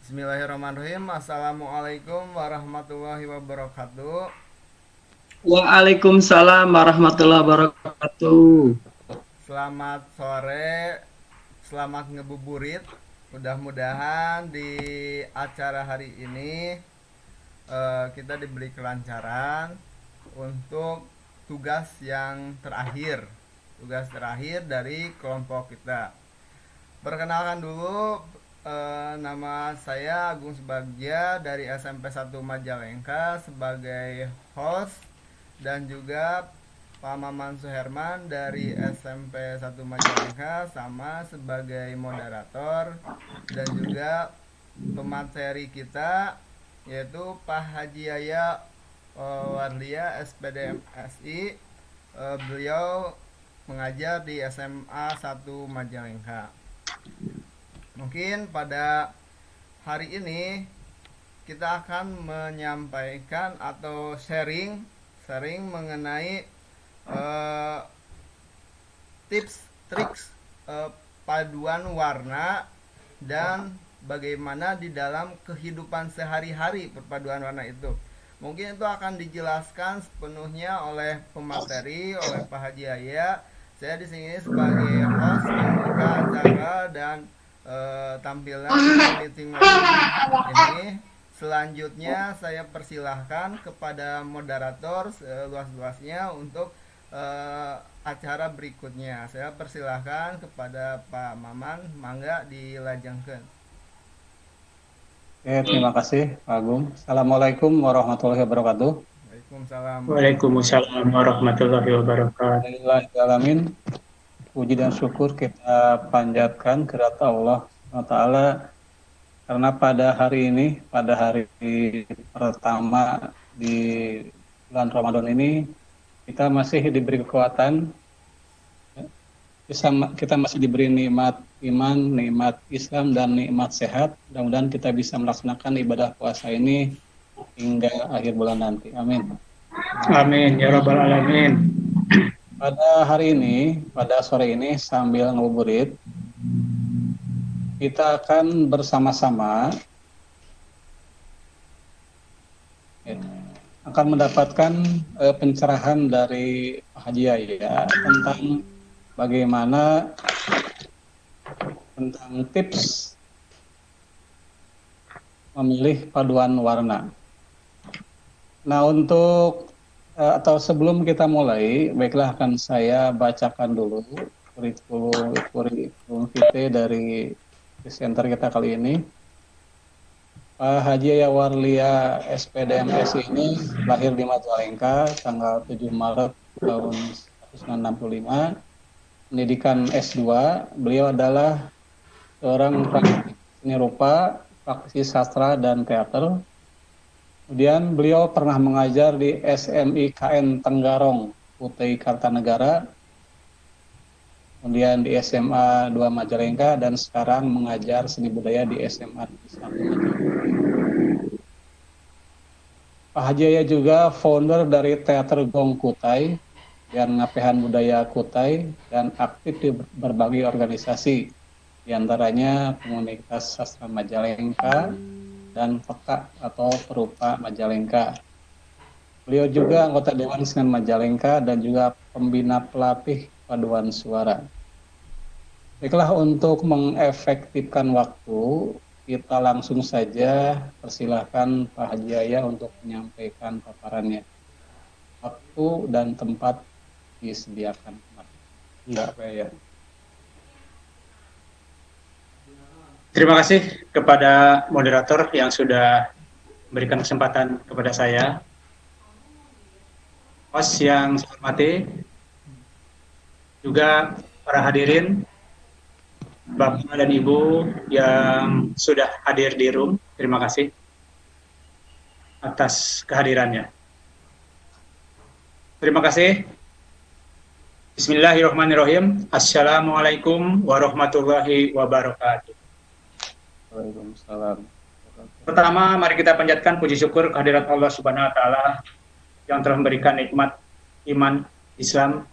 Bismillahirrahmanirrahim. Assalamualaikum warahmatullahi wabarakatuh. Waalaikumsalam warahmatullahi wabarakatuh. Selamat sore, selamat ngebuburit. Mudah-mudahan di acara hari ini kita diberi kelancaran untuk tugas yang terakhir. Tugas terakhir dari kelompok kita. Perkenalkan dulu, nama saya Agung Subagja dari SMP 1 Majalengka sebagai host, dan juga Pak Maman Suherman dari SMP 1 Majalengka sama sebagai moderator, dan juga pemateri kita yaitu Pak Haji Yaya Warlia SPDM SI. Beliau mengajar di SMA 1 Majalengka. Mungkin pada hari ini kita akan menyampaikan atau sharing mengenai eh, tips triks paduan warna dan bagaimana di dalam kehidupan sehari-hari perpaduan warna itu. Mungkin itu akan dijelaskan sepenuhnya oleh pemateri, oleh Pak Haji Yaya. Saya di sini sebagai host membuka acara dan tampilan meeting ini. Selanjutnya saya persilahkan kepada moderator seluas-luasnya untuk acara berikutnya. Saya persilahkan kepada Pak Maman, mangga dilajengkeun. Oke, terima kasih Pak Agung. Assalamualaikum warahmatullahi wabarakatuh. Waalaikumsalam warahmatullahi Waalaikumsalam warahmatullahi wabarakatuh. Alhamdulillahirrahmanirrahim. Puji dan syukur kita panjatkan kepada Allah Taala karena pada hari ini, pada hari pertama di bulan Ramadan ini, kita masih diberi kekuatan, kita masih diberi nikmat iman, nikmat Islam, dan nikmat sehat. Mudah-mudahan kita bisa melaksanakan ibadah puasa ini hingga akhir bulan nanti. Amin. Amin ya rabbal alamin. Pada hari ini, pada sore ini sambil ngabuburit, kita akan bersama-sama akan mendapatkan pencerahan dari Pak Haji Yaya tentang tips memilih paduan warna. Nah, atau sebelum kita mulai, baiklah akan saya bacakan dulu kurikulum vitae dari presenter kita kali ini. Pak Haji Yaya Warlia SPDMS ini lahir di Majalengka tanggal 7 Maret tahun 1965. Pendidikan S2, beliau adalah seorang praktisi seni rupa, praktisi sastra dan teater. Kemudian beliau pernah mengajar di SMIKN Tenggarong, Kutai Kartanegara, kemudian di SMA 2 Majalengka, dan sekarang mengajar seni budaya di SMA 1 Majalengka. Pak Haji Yaya juga founder dari Teater Gong Kutai dan Ngapehan Budaya Kutai, dan aktif di berbagai organisasi, diantaranya Komunitas Sastra Majalengka dan Peka atau Perupa Majalengka. Beliau juga anggota Dewan Kesenian Majalengka dan juga pembina pelatih paduan suara. Baiklah, untuk mengefektifkan waktu, kita langsung saja persilahkan Pak Haji Yaya untuk menyampaikan paparannya. Waktu dan tempat disediakan. Enggak, Pak ya. Terima kasih kepada moderator yang sudah memberikan kesempatan kepada saya. Host yang saya hormati, juga para hadirin, Bapak dan Ibu yang sudah hadir di room, terima kasih atas kehadirannya. Terima kasih. Bismillahirrahmanirrahim. Assalamualaikum warahmatullahi wabarakatuh. Waalaikumsalam. Pertama, mari kita panjatkan puji syukur kehadirat Allah Subhanahu wa taala yang telah memberikan nikmat iman, Islam,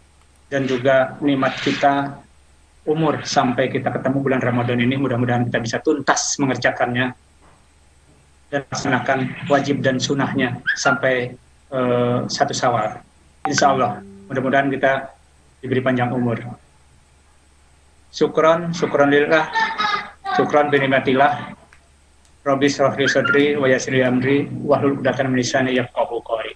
dan juga nikmat kita umur sampai kita ketemu bulan Ramadan ini. Mudah-mudahan kita bisa tuntas mengerjakannya dan laksanakan wajib dan sunnahnya sampai 1 Syawal. Insya Allah, mudah-mudahan kita diberi panjang umur. Syukron lillah, syukron binimatillah. Robbi shrah li sadri wa yassir li amri wahlul 'uqdatam min lisani yafqahu qawli.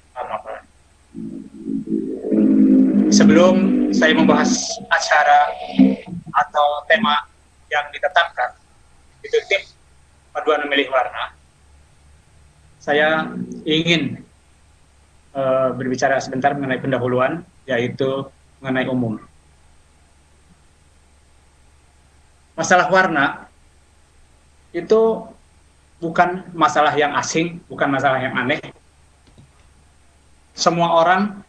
Sebelum saya membahas acara atau tema yang ditetapkan, itu tim paduan memilih warna, saya ingin berbicara sebentar mengenai pendahuluan, yaitu mengenai umum. Masalah warna itu bukan masalah yang asing, bukan masalah yang aneh. Semua orang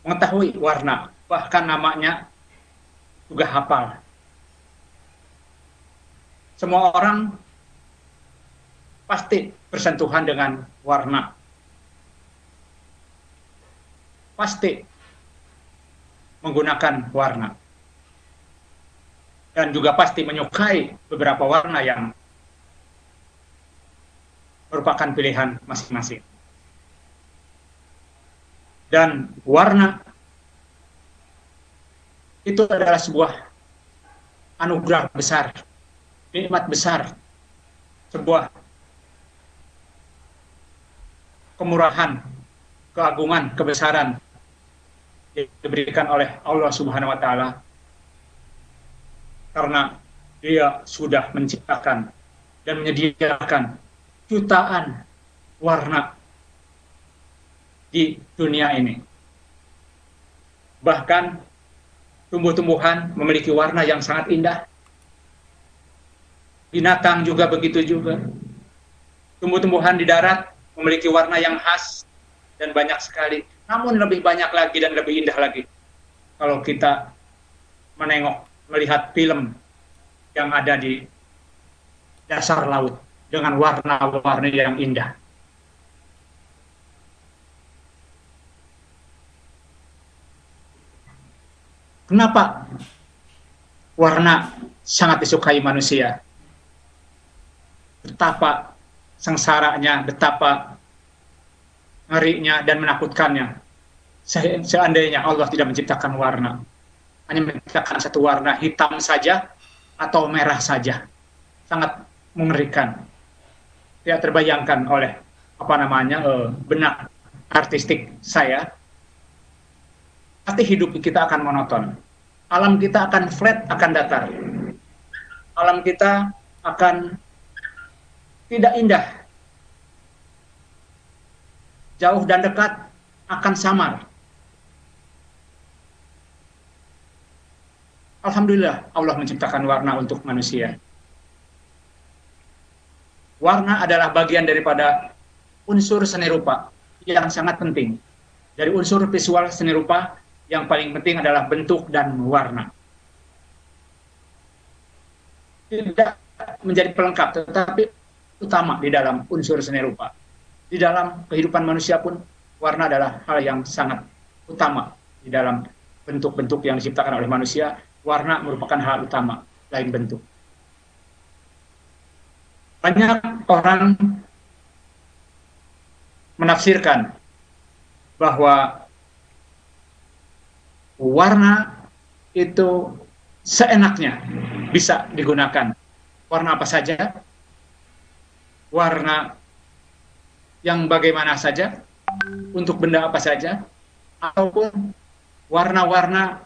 mengetahui warna, bahkan namanya juga hafal. Semua orang pasti bersentuhan dengan warna. Pasti menggunakan warna. Dan juga pasti menyukai beberapa warna yang merupakan pilihan masing-masing. Dan warna itu adalah sebuah anugerah besar, nikmat besar, sebuah kemurahan, keagungan, kebesaran yang diberikan oleh Allah Subhanahu wa Ta'ala, karena Dia sudah menciptakan dan menyediakan jutaan warna di dunia ini. Bahkan tumbuh-tumbuhan memiliki warna yang sangat indah. Binatang juga begitu juga. Tumbuh-tumbuhan di darat memiliki warna yang khas dan banyak sekali. Namun lebih banyak lagi dan lebih indah lagi kalau kita melihat film yang ada di dasar laut dengan warna-warni yang indah. Kenapa warna sangat disukai manusia? Betapa sengsaranya, betapa ngerinya dan menakutkannya seandainya Allah tidak menciptakan warna, hanya menciptakan satu warna, hitam saja atau merah saja. Sangat mengerikan. Tidak terbayangkan oleh benak artistik saya. Pasti hidup kita akan monoton. Alam kita akan flat, akan datar. Alam kita akan tidak indah. Jauh dan dekat akan samar. Alhamdulillah Allah menciptakan warna untuk manusia. Warna adalah bagian daripada unsur seni rupa yang sangat penting. Dari unsur visual seni rupa, yang paling penting adalah bentuk dan warna. Tidak menjadi pelengkap, tetapi utama di dalam unsur seni rupa. Di dalam kehidupan manusia pun, warna adalah hal yang sangat utama. Di dalam bentuk-bentuk yang diciptakan oleh manusia, warna merupakan hal utama, lain bentuk. Banyak orang menafsirkan bahwa warna itu seenaknya bisa digunakan. Warna apa saja, warna yang bagaimana saja, untuk benda apa saja, ataupun warna-warna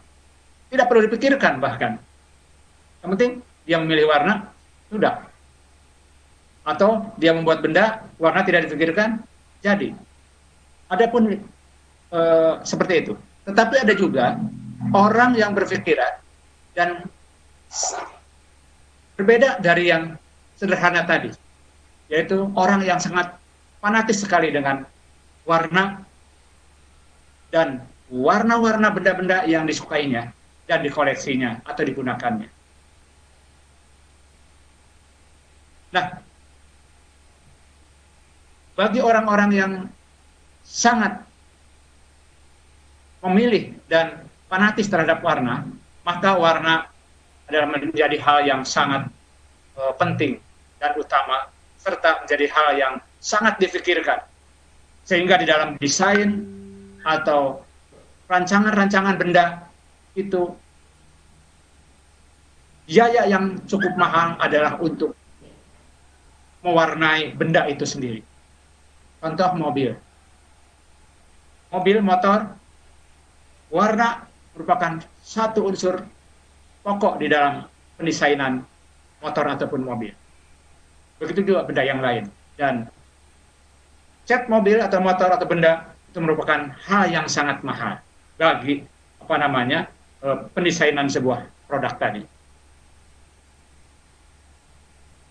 tidak perlu dipikirkan bahkan. Yang penting dia memilih warna, sudah. Atau dia membuat benda, warna tidak dipikirkan, jadi. Adapun seperti itu. Tetapi ada juga orang yang berpikiran dan berbeda dari yang sederhana tadi, yaitu orang yang sangat fanatis sekali dengan warna dan warna-warna benda-benda yang disukainya dan dikoleksinya atau digunakannya. Nah, bagi orang-orang yang sangat memilih dan fanatis terhadap warna, maka warna adalah menjadi hal yang sangat penting dan utama serta menjadi hal yang sangat dipikirkan. Sehingga di dalam desain atau rancangan-rancangan benda itu biaya yang cukup mahal adalah untuk mewarnai benda itu sendiri. Contoh mobil. Mobil, motor, warna merupakan satu unsur pokok di dalam pendesainan motor ataupun mobil. Begitu juga benda yang lain. Dan cat mobil atau motor atau benda itu merupakan hal yang sangat mahal bagi pendesainan sebuah produk tadi.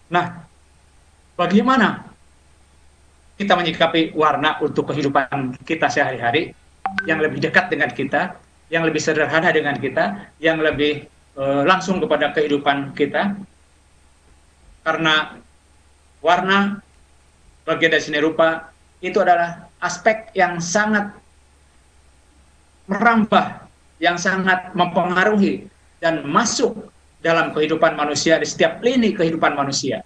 Nah, bagaimana kita menyikapi warna untuk kehidupan kita sehari-hari yang lebih dekat dengan kita, yang lebih sederhana dengan kita, yang lebih langsung kepada kehidupan kita? Karena warna bagian dari seni rupa itu adalah aspek yang sangat merambah, yang sangat mempengaruhi dan masuk dalam kehidupan manusia di setiap lini kehidupan manusia.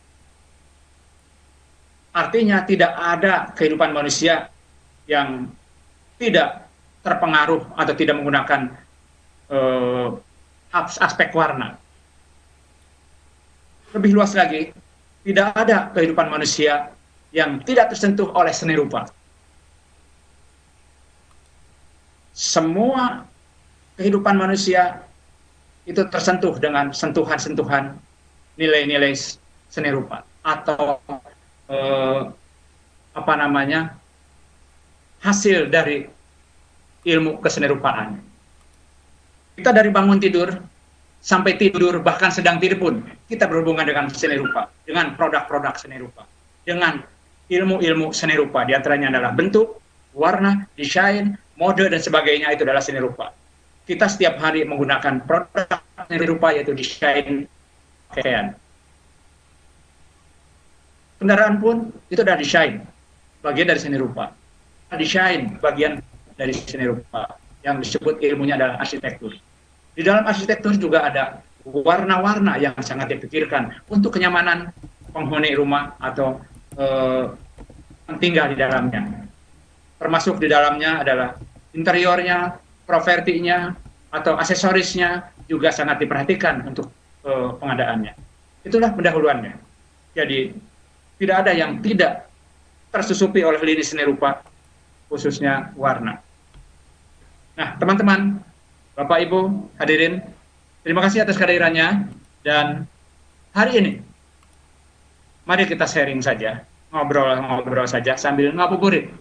Artinya tidak ada kehidupan manusia yang tidak terpengaruh atau tidak menggunakan aspek warna. Lebih luas lagi, tidak ada kehidupan manusia yang tidak tersentuh oleh seni rupa. Semua kehidupan manusia itu tersentuh dengan sentuhan-sentuhan nilai-nilai seni rupa atau hasil dari ilmu kesenirupaan. Kita dari bangun tidur sampai tidur, bahkan sedang tidur pun kita berhubungan dengan seni rupa, dengan produk-produk seni rupa, dengan ilmu-ilmu seni rupa. Di antaranya adalah bentuk, warna, desain, mode dan sebagainya, itu adalah seni rupa. Kita setiap hari menggunakan produk seni rupa, yaitu desain pakaian. Kendaraan pun itu adalah desain, bagian dari seni rupa. Desain bagian dari seni rupa, yang disebut ilmunya adalah arsitektur. Di dalam arsitektur juga ada warna-warna yang sangat dipikirkan untuk kenyamanan penghuni rumah atau yang tinggal di dalamnya. Termasuk di dalamnya adalah interiornya, propertinya, atau aksesorisnya juga sangat diperhatikan untuk pengadaannya. Itulah pendahuluannya. Jadi tidak ada yang tidak tersusupi oleh lini seni rupa, khususnya warna. Nah, teman-teman, Bapak Ibu hadirin, terima kasih atas kehadirannya. Dan hari ini, mari kita sharing saja, ngobrol-ngobrol saja sambil ngabuburit.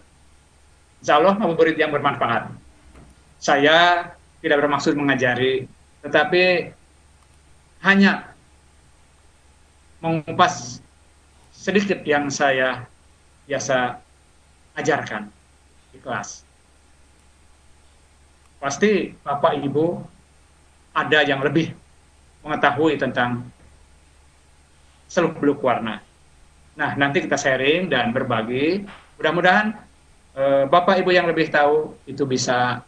Insya Allah ngabuburit yang bermanfaat. Saya tidak bermaksud mengajari, tetapi hanya mengupas sedikit yang saya biasa ajarkan di kelas. Pasti Bapak Ibu ada yang lebih mengetahui tentang seluk-beluk warna. Nah, nanti kita sharing dan berbagi. Mudah-mudahan Bapak Ibu yang lebih tahu itu bisa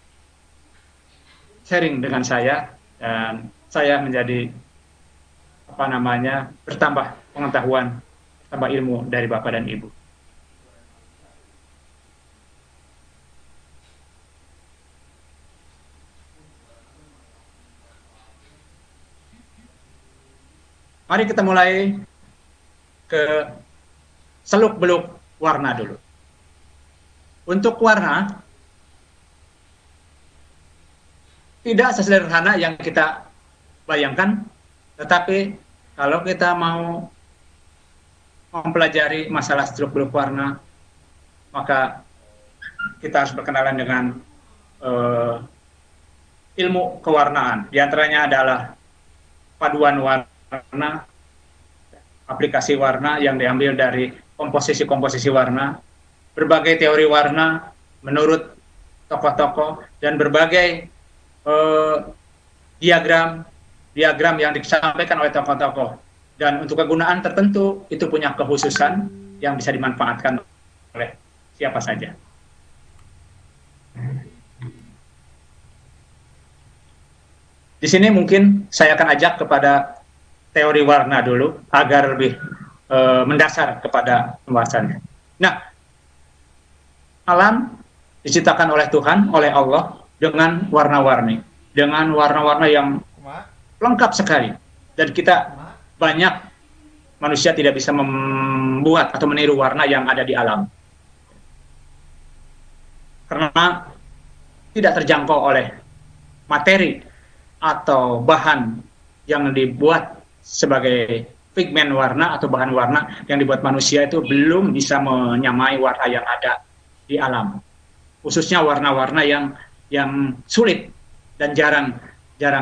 sharing dengan saya, dan saya menjadi bertambah pengetahuan, tambah ilmu dari Bapak dan Ibu. Mari kita mulai ke seluk-beluk warna dulu. Untuk warna, tidak sesederhana yang kita bayangkan, tetapi kalau kita mau mempelajari masalah seluk-beluk warna, maka kita harus berkenalan dengan ilmu kewarnaan. Di antaranya adalah paduan warna, aplikasi warna yang diambil dari komposisi-komposisi warna, berbagai teori warna menurut tokoh-tokoh, dan berbagai diagram yang disampaikan oleh tokoh-tokoh. Dan untuk kegunaan tertentu itu punya kekhususan yang bisa dimanfaatkan oleh siapa saja. Di sini mungkin saya akan ajak kepada teori warna dulu agar lebih mendasar kepada pembahasannya. Nah, alam diciptakan oleh Tuhan, oleh Allah dengan warna-warni, dengan warna-warna yang lengkap sekali. Dan kita banyak manusia tidak bisa membuat atau meniru warna yang ada di alam. Karena tidak terjangkau oleh materi atau bahan yang dibuat sebagai pigmen warna atau bahan warna yang dibuat manusia itu belum bisa menyamai warna yang ada di alam. Khususnya warna-warna yang sulit dan jarang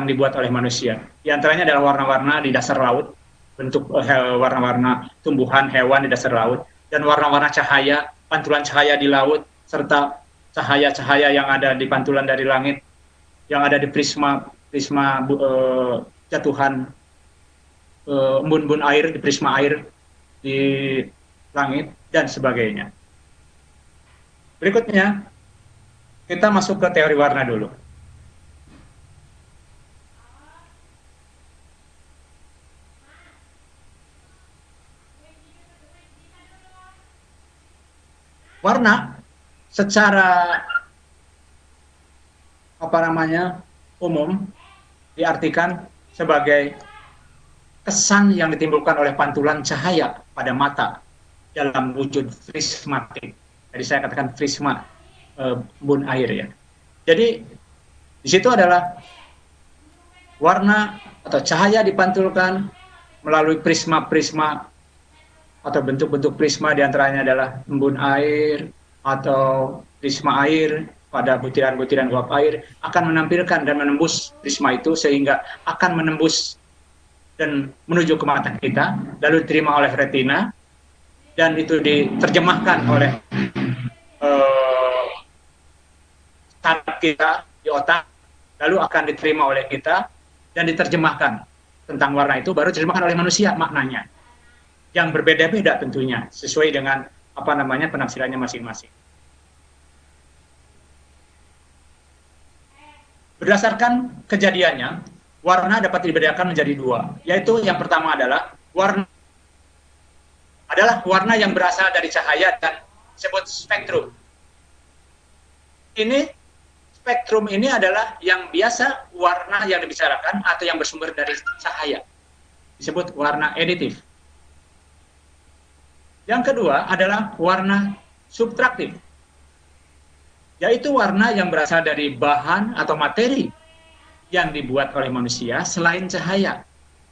dibuat oleh manusia. Di antaranya adalah warna-warna di dasar laut, bentuk warna-warna tumbuhan, hewan di dasar laut, dan warna-warna cahaya, pantulan cahaya di laut, serta cahaya-cahaya yang ada di pantulan dari langit, yang ada di prisma jatuhan embun-embun air, di prisma air di langit, dan sebagainya. Berikutnya, kita masuk ke teori warna dulu. Warna secara umum diartikan sebagai kesan yang ditimbulkan oleh pantulan cahaya pada mata dalam wujud prismatik. Jadi saya katakan prisma embun air ya. Jadi di situ adalah warna atau cahaya dipantulkan melalui prisma-prisma atau bentuk-bentuk prisma, diantaranya adalah embun air atau prisma air pada butiran-butiran uap air akan menampilkan dan menembus prisma itu sehingga akan menembus dan menuju ke mata kita, lalu diterima oleh retina dan itu diterjemahkan oleh saraf kita di otak, lalu akan diterima oleh kita dan diterjemahkan tentang warna itu, baru diterjemahkan oleh manusia maknanya yang berbeda-beda tentunya sesuai dengan penafsirannya masing-masing. Berdasarkan kejadiannya, warna dapat dibedakan menjadi dua, yaitu yang pertama adalah warna yang berasal dari cahaya dan disebut spektrum. Spektrum ini adalah yang biasa warna yang dibicarakan atau yang bersumber dari cahaya, disebut warna editif. Yang kedua adalah warna subtraktif, yaitu warna yang berasal dari bahan atau materi yang dibuat oleh manusia selain cahaya.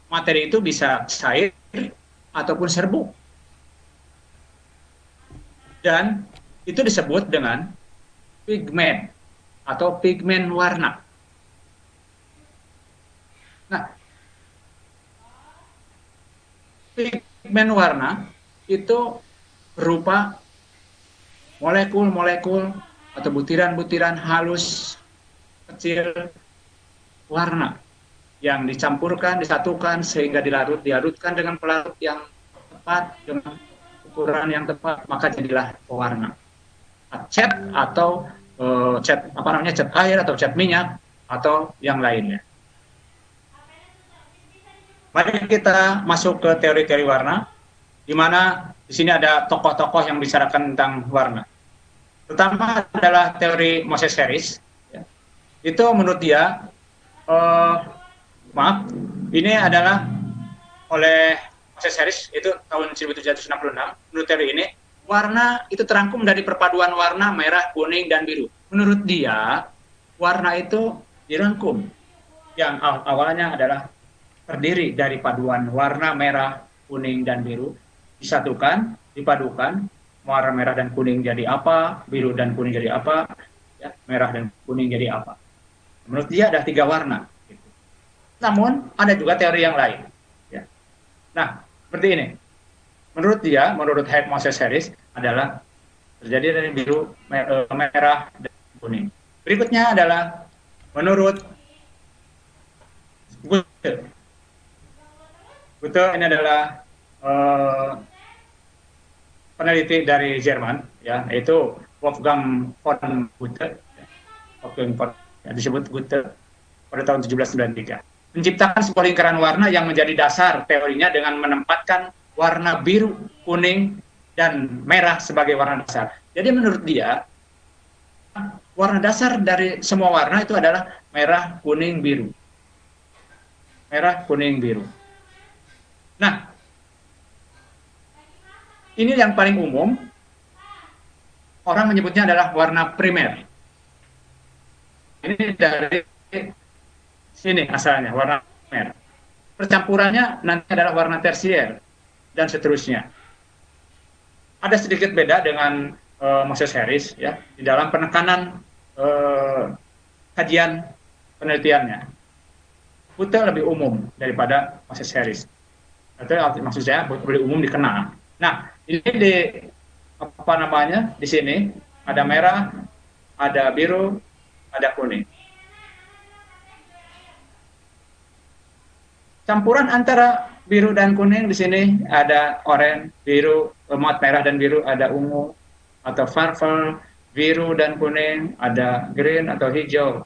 Materi itu bisa cair ataupun serbuk. Dan itu disebut dengan pigmen atau pigmen warna. Nah, pigmen warna itu berupa molekul-molekul atau butiran-butiran halus kecil warna yang dicampurkan, disatukan sehingga dilarutkan dengan pelarut yang tepat dengan ukuran yang tepat, maka jadilah pewarna. Cat atau cat air atau cat minyak atau yang lainnya. Mari kita masuk ke teori-teori warna, di mana di sini ada tokoh-tokoh yang bicarakan tentang warna. Pertama adalah teori Moses Harris. Ya. Itu menurut dia, ini adalah oleh Moses Harris, itu tahun 1766. Menurut teori ini, warna itu terangkum dari perpaduan warna merah, kuning, dan biru. Menurut dia, warna itu dirangkum. Yang awalnya adalah terdiri dari paduan warna merah, kuning, dan biru. Disatukan, dipadukan, warna merah dan kuning jadi apa, biru dan kuning jadi apa, ya, merah dan kuning jadi apa. Menurut dia ada 3 warna. Gitu. Namun ada juga teori yang lain. Ya. Nah, seperti ini. Menurut dia, menurut Moses Harris adalah terjadi dari biru, merah, dan kuning. Berikutnya adalah menurut Goethe. Goethe ini adalah peneliti dari Jerman, ya, yaitu Wolfgang von Goethe, disebut Goethe pada tahun 1793, menciptakan sebuah lingkaran warna yang menjadi dasar teorinya dengan menempatkan warna biru, kuning, dan merah sebagai warna dasar. Jadi menurut dia, warna dasar dari semua warna itu adalah merah, kuning, biru. Merah, kuning, biru. Nah, ini yang paling umum, orang menyebutnya adalah warna primer. Ini dari sini asalnya, warna primer. Percampurannya nanti adalah warna tersier, dan seterusnya. Ada sedikit beda dengan Moses Harris ya di dalam penekanan kajian penelitiannya. Putih lebih umum daripada Moses Harris. Itu maksud saya lebih umum dikenal. Nah, ini di apa namanya? Di sini ada merah, ada biru, ada kuning. Campuran antara biru dan kuning di sini ada oranye, biru, merah dan biru, ada ungu atau purple, biru dan kuning, ada green atau hijau.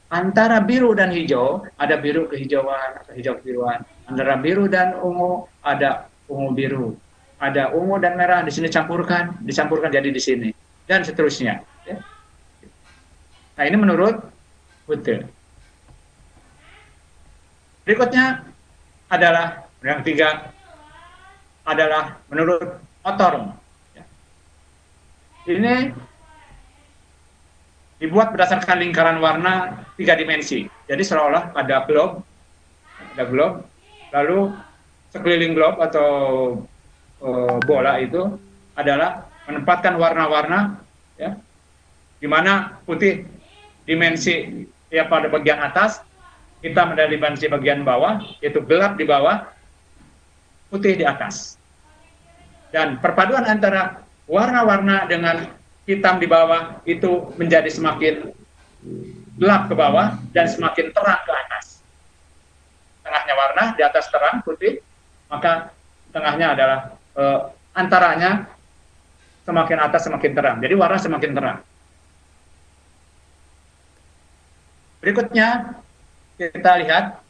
Antara biru dan hijau ada biru kehijauan atau hijau kebiruan. Antara biru dan ungu ada ungu biru. Ada ungu dan merah di sini dicampurkan jadi di sini dan seterusnya. Nah, ini menurut Hutte. Berikutnya adalah yang tiga adalah menurut Othorn. Ini dibuat berdasarkan lingkaran warna 3 dimensi. Jadi seolah-olah ada globe, lalu sekeliling globe atau bola itu adalah menempatkan warna-warna, ya, di mana putih dimensi ya pada bagian atas, hitam ada di dimensi bagian bawah, yaitu gelap di bawah, putih di atas. Dan perpaduan antara warna-warna dengan hitam di bawah itu menjadi semakin gelap ke bawah dan semakin terang ke atas. Tengahnya warna, di atas terang, putih, maka tengahnya adalah antaranya semakin atas semakin terang. Jadi warna semakin terang. Berikutnya kita lihat,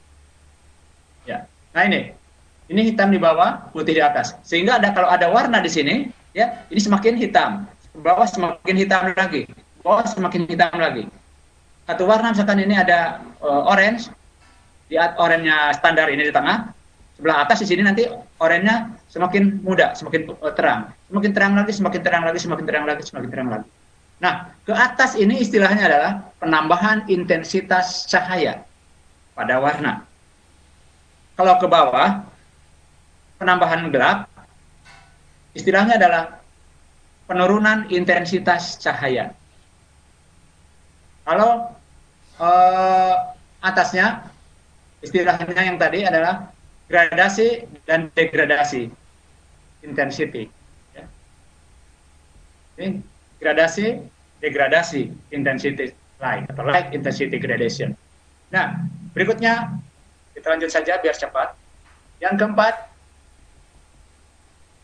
ya. Nah ini hitam di bawah, putih di atas. Sehingga kalau ada warna di sini, ya, ini semakin hitam. Ke bawah semakin hitam lagi, bawah semakin hitam lagi. Satu warna misalkan ini ada orange, di oranye standar ini di tengah, sebelah atas di sini nanti oranye semakin muda, semakin terang, semakin terang lagi, semakin terang lagi, semakin terang lagi, semakin terang lagi. Nah, ke atas ini istilahnya adalah penambahan intensitas cahaya pada warna. Kalau ke bawah, penambahan gelap, istilahnya adalah penurunan intensitas cahaya. Kalau atasnya, istilahnya yang tadi adalah gradasi dan degradasi intensity. Ya. Ini gradasi, degradasi intensity light atau light intensity gradation. Nah, berikutnya kita lanjut saja biar cepat. Yang keempat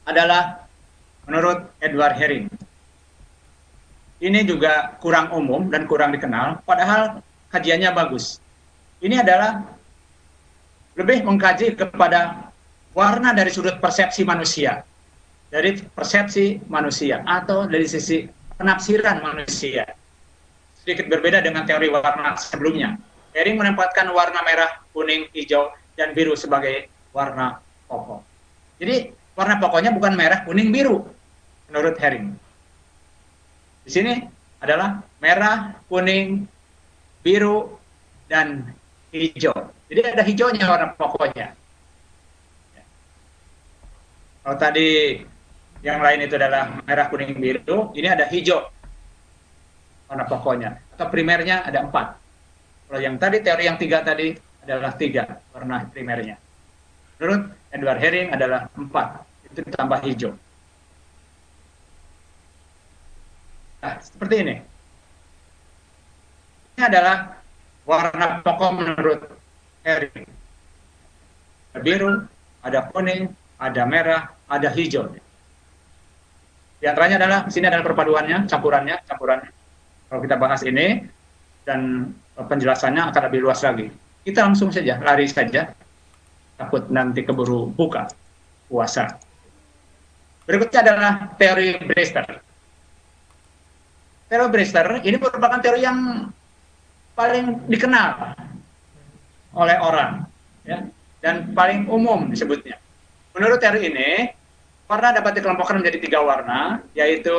adalah menurut Edward Herring. Ini juga kurang umum dan kurang dikenal, padahal kajiannya bagus. Ini adalah lebih mengkaji kepada warna dari sudut persepsi manusia. Dari persepsi manusia atau dari sisi penafsiran manusia. Sedikit berbeda dengan teori warna sebelumnya. Herring menempatkan warna merah, kuning, hijau, dan biru sebagai warna pokok. Jadi warna pokoknya bukan merah, kuning, biru menurut Herring. Di sini adalah merah, kuning, biru, dan hijau. Jadi ada hijaunya warna pokoknya. Kalau tadi yang lain itu adalah merah, kuning, biru, ini ada hijau warna pokoknya. Atau primernya ada 4. Kalau yang tadi, teori yang 3 tadi adalah 3 warna primernya. Menurut Edward Herring adalah 4. Itu ditambah hijau. Nah, seperti ini. Ini adalah warna pokok menurut Herring. Ada biru, ada kuning, ada merah, ada hijau. Di antaranya adalah, di sini adalah perpaduannya, campurannya. Kalau kita bahas ini, dan penjelasannya akan lebih luas lagi. Kita langsung saja, lari saja. Takut nanti keburu buka. puasa. Berikutnya adalah teori Brewster. Teori Brewster ini merupakan teori yang paling dikenal oleh orang, ya, dan paling umum disebutnya. Menurut teori ini, warna dapat dikelompokkan menjadi 3 warna, yaitu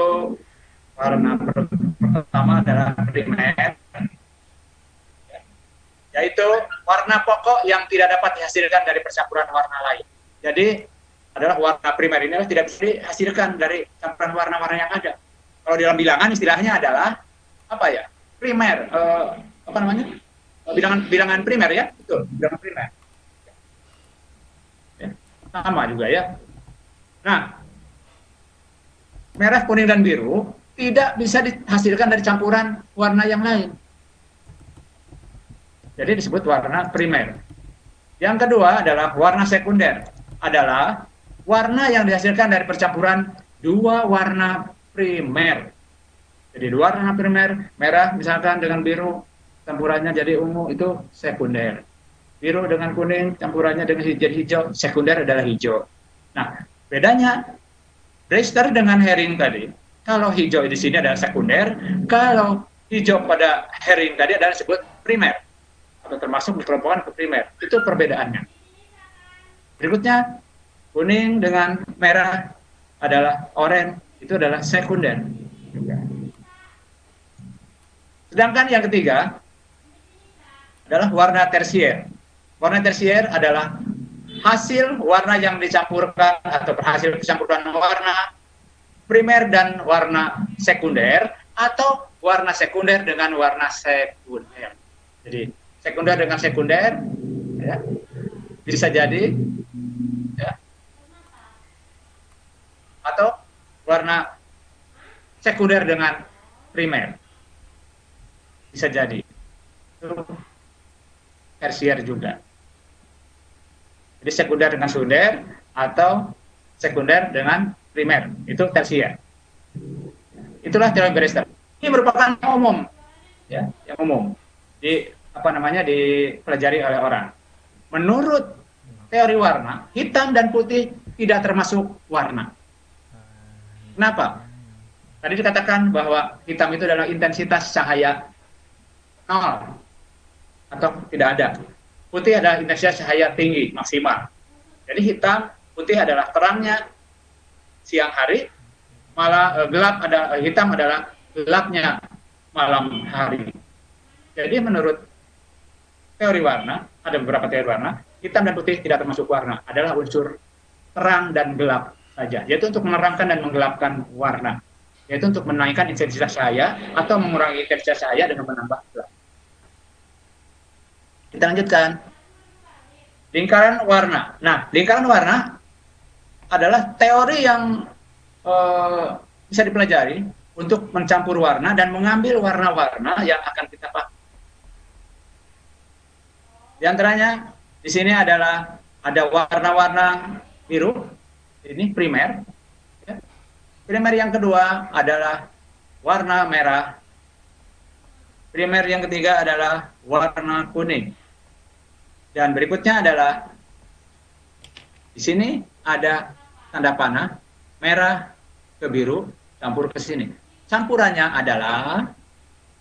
warna pertama adalah primer, yaitu warna pokok yang tidak dapat dihasilkan dari percampuran warna lain. Jadi adalah warna primer ini tidak bisa dihasilkan dari campuran warna-warna yang ada. Kalau dalam bilangan istilahnya adalah apa ya? Primer, apa namanya? Bilangan primer ya, betul, bilangan primer. Ya, sama juga ya. Nah, merah, kuning, dan biru tidak bisa dihasilkan dari campuran warna yang lain. Jadi disebut warna primer. Yang kedua adalah warna sekunder, adalah warna yang dihasilkan dari percampuran 2 warna primer. Jadi 2 warna primer, merah misalkan dengan biru, campurannya jadi ungu, itu sekunder. Biru dengan kuning, campurannya dengan jadi hijau, sekunder adalah hijau. Nah, bedanya Brewster dengan Herring tadi, kalau hijau di sini adalah sekunder, kalau hijau pada Herring tadi adalah disebut primer, atau termasuk dikelompokkan ke primer. Itu perbedaannya. Berikutnya, kuning dengan merah adalah oranye, itu adalah sekunder. Sedangkan yang ketiga adalah warna tersier. Warna tersier adalah hasil warna yang dicampurkan atau hasil campuran warna primer dan warna sekunder, atau warna sekunder dengan warna sekunder. Jadi sekunder dengan sekunder, ya, bisa jadi, ya, atau warna sekunder dengan primer, bisa jadi. Itu tersier juga. Jadi sekunder dengan sekunder atau sekunder dengan primer, itu tersier. Itulah teori Brewster. Ini merupakan umum, ya, yang umum dipelajari oleh orang. Menurut teori warna, hitam dan putih tidak termasuk warna. Kenapa? Tadi dikatakan bahwa hitam itu adalah intensitas cahaya 0 atau tidak ada. Putih adalah intensitas cahaya tinggi, maksimal. Jadi hitam, putih adalah terangnya siang hari, malah hitam adalah gelapnya malam hari. Jadi menurut teori warna, ada beberapa teori warna, hitam dan putih tidak termasuk warna, adalah unsur terang dan gelap saja, yaitu untuk menerangkan dan menggelapkan warna, yaitu untuk menaikkan intensitas cahaya atau mengurangi intensitas cahaya dengan menambah gelap. Kita lanjutkan. Lingkaran warna. Nah, lingkaran warna adalah teori yang bisa dipelajari untuk mencampur warna dan mengambil warna-warna yang akan kita pakai. Di antaranya di sini adalah ada warna-warna biru, ini primer. Ya. Primer yang kedua adalah warna merah. Primer yang ketiga adalah warna kuning. Dan berikutnya adalah di sini ada tanda panah merah ke biru campur ke sini. Campurannya adalah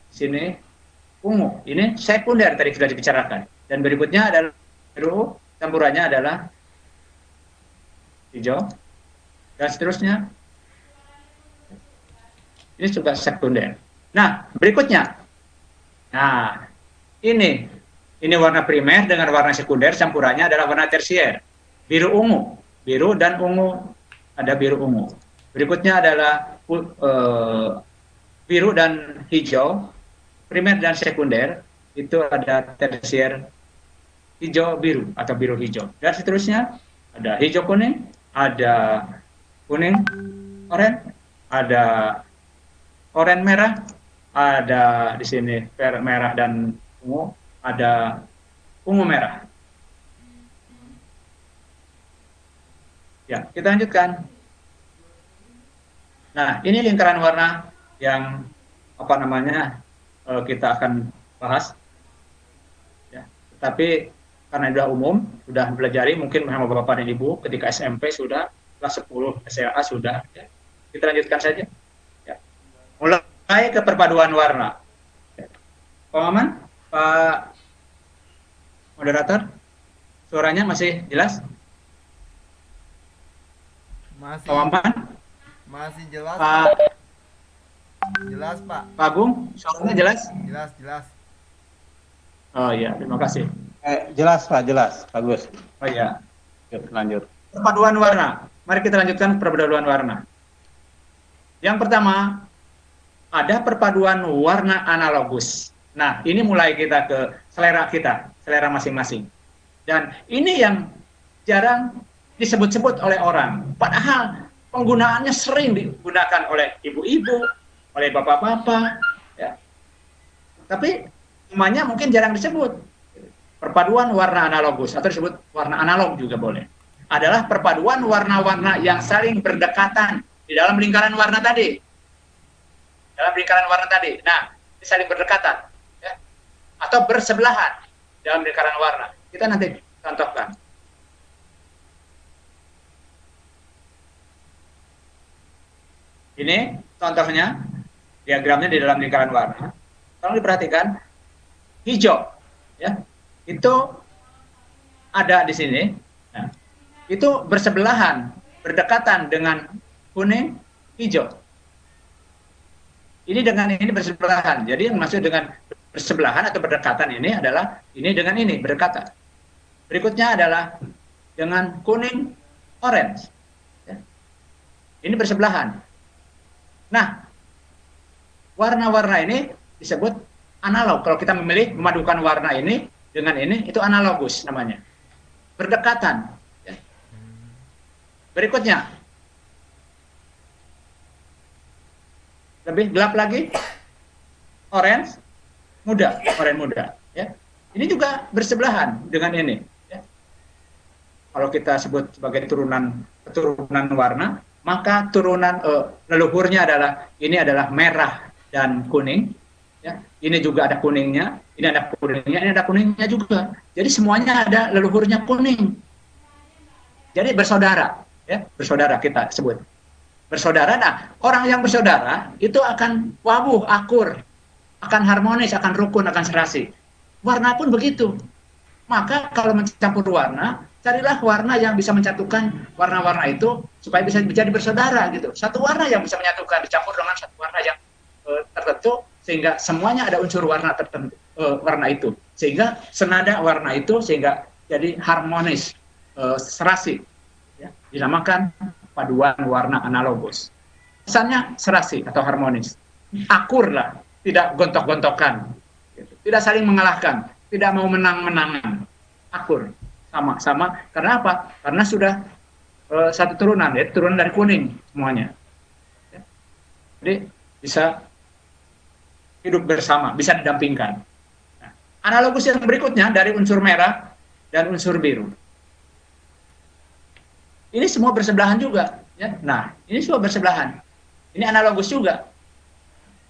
di sini ungu. Ini sekunder tadi sudah dibicarakan. Dan berikutnya adalah biru, campurannya adalah hijau dan seterusnya. Ini juga sekunder. Nah, berikutnya. Nah, ini warna primer dengan warna sekunder, campurannya adalah warna tersier. Biru ungu, biru dan ungu, ada biru ungu. Berikutnya adalah biru dan hijau, primer dan sekunder, itu ada tersier hijau biru atau biru hijau. Dan seterusnya ada hijau kuning, ada kuning oranye, ada oranye merah, ada di sini merah dan ungu, ada ungu merah. Ya, kita lanjutkan. Nah, ini lingkaran warna yang kita akan bahas. Ya, tapi karena sudah umum, sudah pelajari mungkin sama Bapak dan Ibu ketika SMP sudah, kelas 10 SMA sudah. Ya. Kita lanjutkan saja. Ya. Mulai ke perpaduan warna. Ya. Pak Maman, Pak moderator, suaranya masih jelas? Masih. Pak Maman? Masih jelas, Pak. Jelas, Pak. Pak Agung, suaranya jelas? Jelas, jelas. Oh iya, terima kasih. Jelas Pak, jelas. Bagus. Oh iya. Yuk, lanjut. Perpaduan warna. Mari kita lanjutkan perpaduan warna. Yang pertama, ada perpaduan warna analogus. Nah, ini mulai kita ke selera kita, selera masing-masing. Dan ini yang jarang disebut-sebut oleh orang. Padahal penggunaannya sering digunakan oleh ibu-ibu, oleh bapak-bapak. Ya. Tapi namanya mungkin jarang disebut. Perpaduan warna analogus, atau disebut warna analog juga boleh. Adalah perpaduan warna-warna yang saling berdekatan di dalam lingkaran warna tadi. Dalam lingkaran warna tadi. Nah, ini saling berdekatan. Ya. Atau bersebelahan dalam lingkaran warna. Kita nanti contohkan. Ini contohnya, diagramnya di dalam lingkaran warna. Tolong diperhatikan, hijau, ya, itu ada di sini. Nah, itu bersebelahan, berdekatan dengan kuning, hijau. Ini dengan ini bersebelahan. Jadi yang maksud dengan bersebelahan atau berdekatan ini adalah ini dengan ini berdekatan. Berikutnya adalah dengan kuning, orange. Ya. Ini bersebelahan. Nah, warna-warna ini disebut analog. Kalau kita memilih memadukan warna ini dengan ini, itu analogus namanya. Berdekatan. Ya. Berikutnya. Lebih gelap lagi. Orange muda, orange muda. Ya. Ini juga bersebelahan dengan ini. Ya. Kalau kita sebut sebagai keturunan warna, maka turunan leluhurnya adalah merah dan kuning. Ya. Ini juga ada kuningnya, ini ada kuningnya juga. Jadi semuanya ada leluhurnya kuning. Jadi bersaudara, ya, bersaudara kita sebut. Bersaudara, nah orang yang bersaudara itu akan wabuh, akur, akan harmonis, akan rukun, akan serasi. Warna pun begitu. Maka kalau mencampur warna, carilah warna yang bisa menyatukan warna-warna itu supaya bisa menjadi bersaudara gitu. Satu warna yang bisa menyatukan dicampur dengan satu warna yang tertentu sehingga semuanya ada unsur warna tertentu, warna itu. Sehingga senada warna itu sehingga jadi harmonis, serasi. Ya, dinamakan paduan warna analogus. Pesannya serasi atau harmonis. Akur lah, tidak gontok-gontokan. Gitu. Tidak saling mengalahkan, tidak mau menang-menangan. Akur. Sama-sama. Karena apa? Karena sudah satu turunan, ya, turunan dari kuning semuanya. Ya. Jadi bisa hidup bersama, bisa didampingkan. Nah, analogus yang berikutnya dari unsur merah dan unsur biru. Ini semua bersebelahan juga. Ya. Nah, ini semua bersebelahan. Ini analogus juga.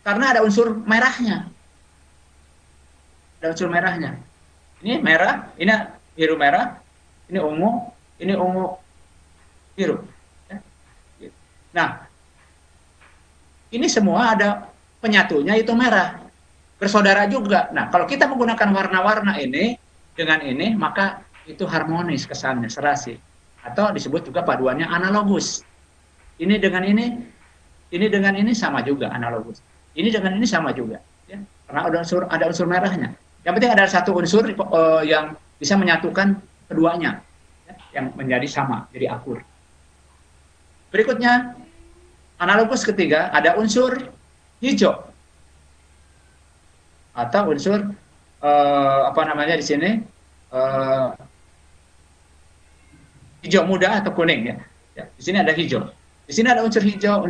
Karena ada unsur merahnya. Ada unsur merahnya. Ini merah, ini biru merah, ini ungu biru. Ya. Nah, ini semua ada penyatunya itu merah. Bersaudara juga. Nah, kalau kita menggunakan warna-warna ini dengan ini, maka itu harmonis kesannya, serasi. Atau disebut juga paduannya analogus. Ini dengan ini sama juga analogus. Ini dengan ini sama juga. Ya. Karena ada unsur merahnya. Yang penting ada satu unsur yang bisa menyatukan keduanya, ya, yang menjadi sama, jadi akur. Berikutnya, analogus ketiga, ada unsur hijau. Atau unsur, di sini, hijau muda atau kuning. Ya. Di sini ada hijau. Di sini ada unsur hijau.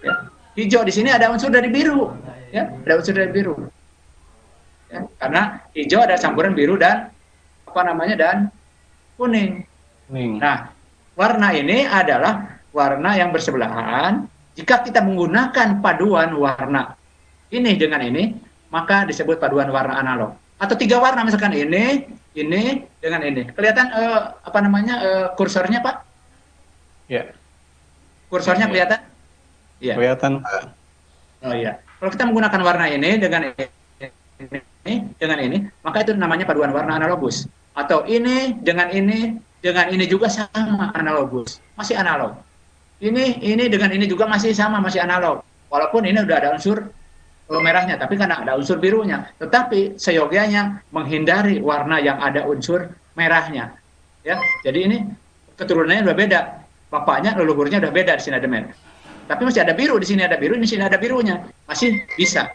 Ya. Hijau di sini ada unsur dari biru. Ya. Ada unsur dari biru. Ya. Karena hijau ada campuran biru dan dan kuning. Nah, warna ini adalah warna yang bersebelahan. Jika kita menggunakan paduan warna ini dengan ini, maka disebut paduan warna analog. Atau tiga warna, misalkan ini ini dengan ini. Kelihatan apa namanya kursornya Pak? Ya, Kursornya ya. kelihatan? Iya. Kelihatan Pak. Oh iya. Kalau kita menggunakan warna ini dengan ini, maka itu namanya paduan warna analogus. Atau ini dengan ini juga sama analogus, masih analog. Ini dengan ini juga masih sama, masih analog. Walaupun ini udah ada unsur merahnya, tapi karena ada unsur birunya. Tetapi seyogianya menghindari warna yang ada unsur merahnya. Ya, jadi ini keturunannya udah beda. Bapaknya, leluhurnya udah beda di sini ada merah. Tapi masih ada biru, di sini ada biru, di sini ada birunya. Masih bisa.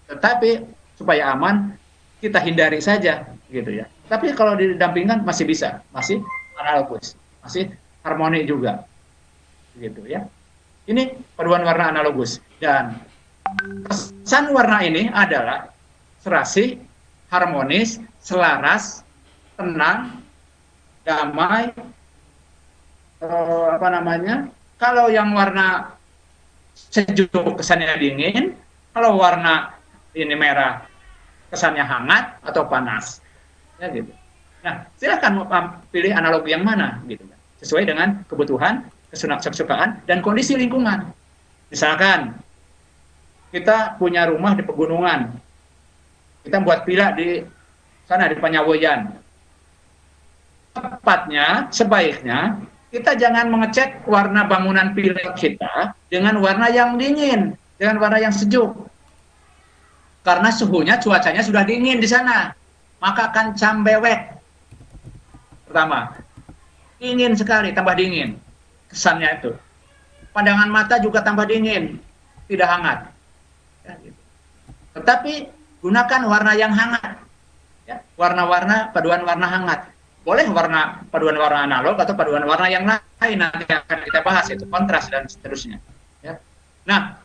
Tetapi supaya aman, kita hindari saja gitu ya. Tapi kalau didampingkan masih bisa, masih analogus, masih harmoni juga. Gitu ya. Ini paduan warna analogus dan pesan warna ini adalah serasi, harmonis, selaras, tenang, damai, apa namanya? Kalau yang warna sejuk kesannya dingin, kalau warna ini merah kesannya hangat atau panas, ya gitu. Nah, silakan pilih analogi yang mana, gitu, sesuai dengan kebutuhan, kesukaan dan kondisi lingkungan. Misalkan kita punya rumah di pegunungan, kita buat villa di sana di Panyawoyan. Tepatnya, sebaiknya kita jangan mengecat warna bangunan villa kita dengan warna yang dingin, dengan warna yang sejuk. Karena suhunya, cuacanya sudah dingin di sana, maka akan cambewek. Pertama, dingin sekali, tambah dingin kesannya itu. Pandangan mata juga tambah dingin, tidak hangat. Ya, gitu. Tetapi gunakan warna yang hangat, ya, warna-warna paduan warna hangat. Boleh warna paduan warna analog atau paduan warna yang lain, nanti akan kita bahas, itu kontras dan seterusnya. Ya. Nah,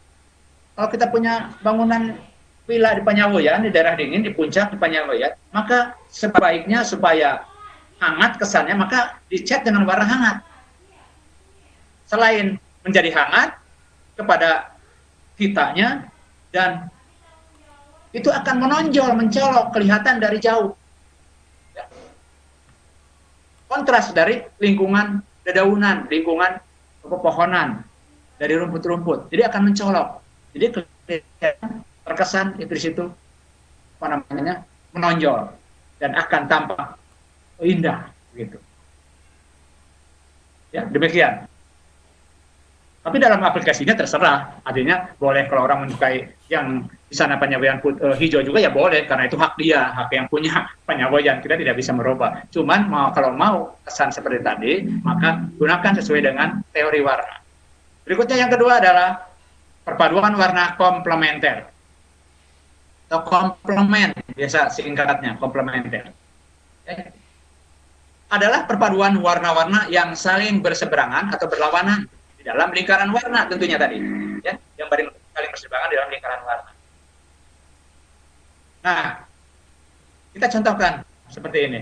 kalau kita punya bangunan villa di Panyawoyan, di daerah dingin, di puncak di Panyawoyan, maka sebaiknya supaya hangat kesannya, maka dicat dengan warna hangat. Selain menjadi hangat kepada kitanya, dan itu akan menonjol, mencolok, kelihatan dari jauh. Ya. Kontras dari lingkungan dedaunan, lingkungan pepohonan, dari rumput-rumput. Jadi akan mencolok. Jadi terkesan itu di situ apa namanya, menonjol dan akan tampak indah gitu. Ya, demikian. Tapi dalam aplikasinya terserah, artinya boleh kalau orang menyukai yang di sana Panyawoyan hijau juga ya boleh, karena itu hak dia, hak yang punya Panyawoyan, kita tidak bisa merubah. Cuman kalau mau kesan seperti tadi, maka gunakan sesuai dengan teori warna. Berikutnya yang kedua adalah perpaduan warna komplementer atau komplement, biasa singkatnya komplementer. Adalah perpaduan warna-warna yang saling berseberangan atau berlawanan di dalam lingkaran warna tentunya tadi, ya, yang saling berseberangan di dalam lingkaran warna. Nah, kita contohkan seperti ini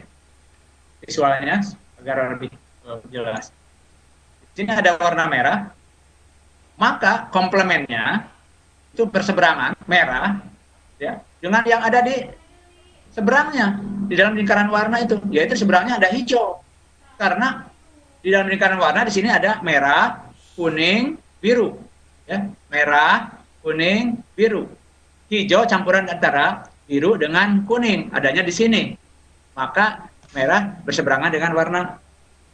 visualnya agar lebih jelas. Di sini ada warna merah, maka komplemennya itu berseberangan merah, ya, dengan yang ada di seberangnya di dalam lingkaran warna itu, yaitu seberangnya ada hijau, karena di dalam lingkaran warna di sini ada merah, kuning, biru, ya, merah, kuning, biru, hijau campuran antara biru dengan kuning adanya di sini, maka merah berseberangan dengan warna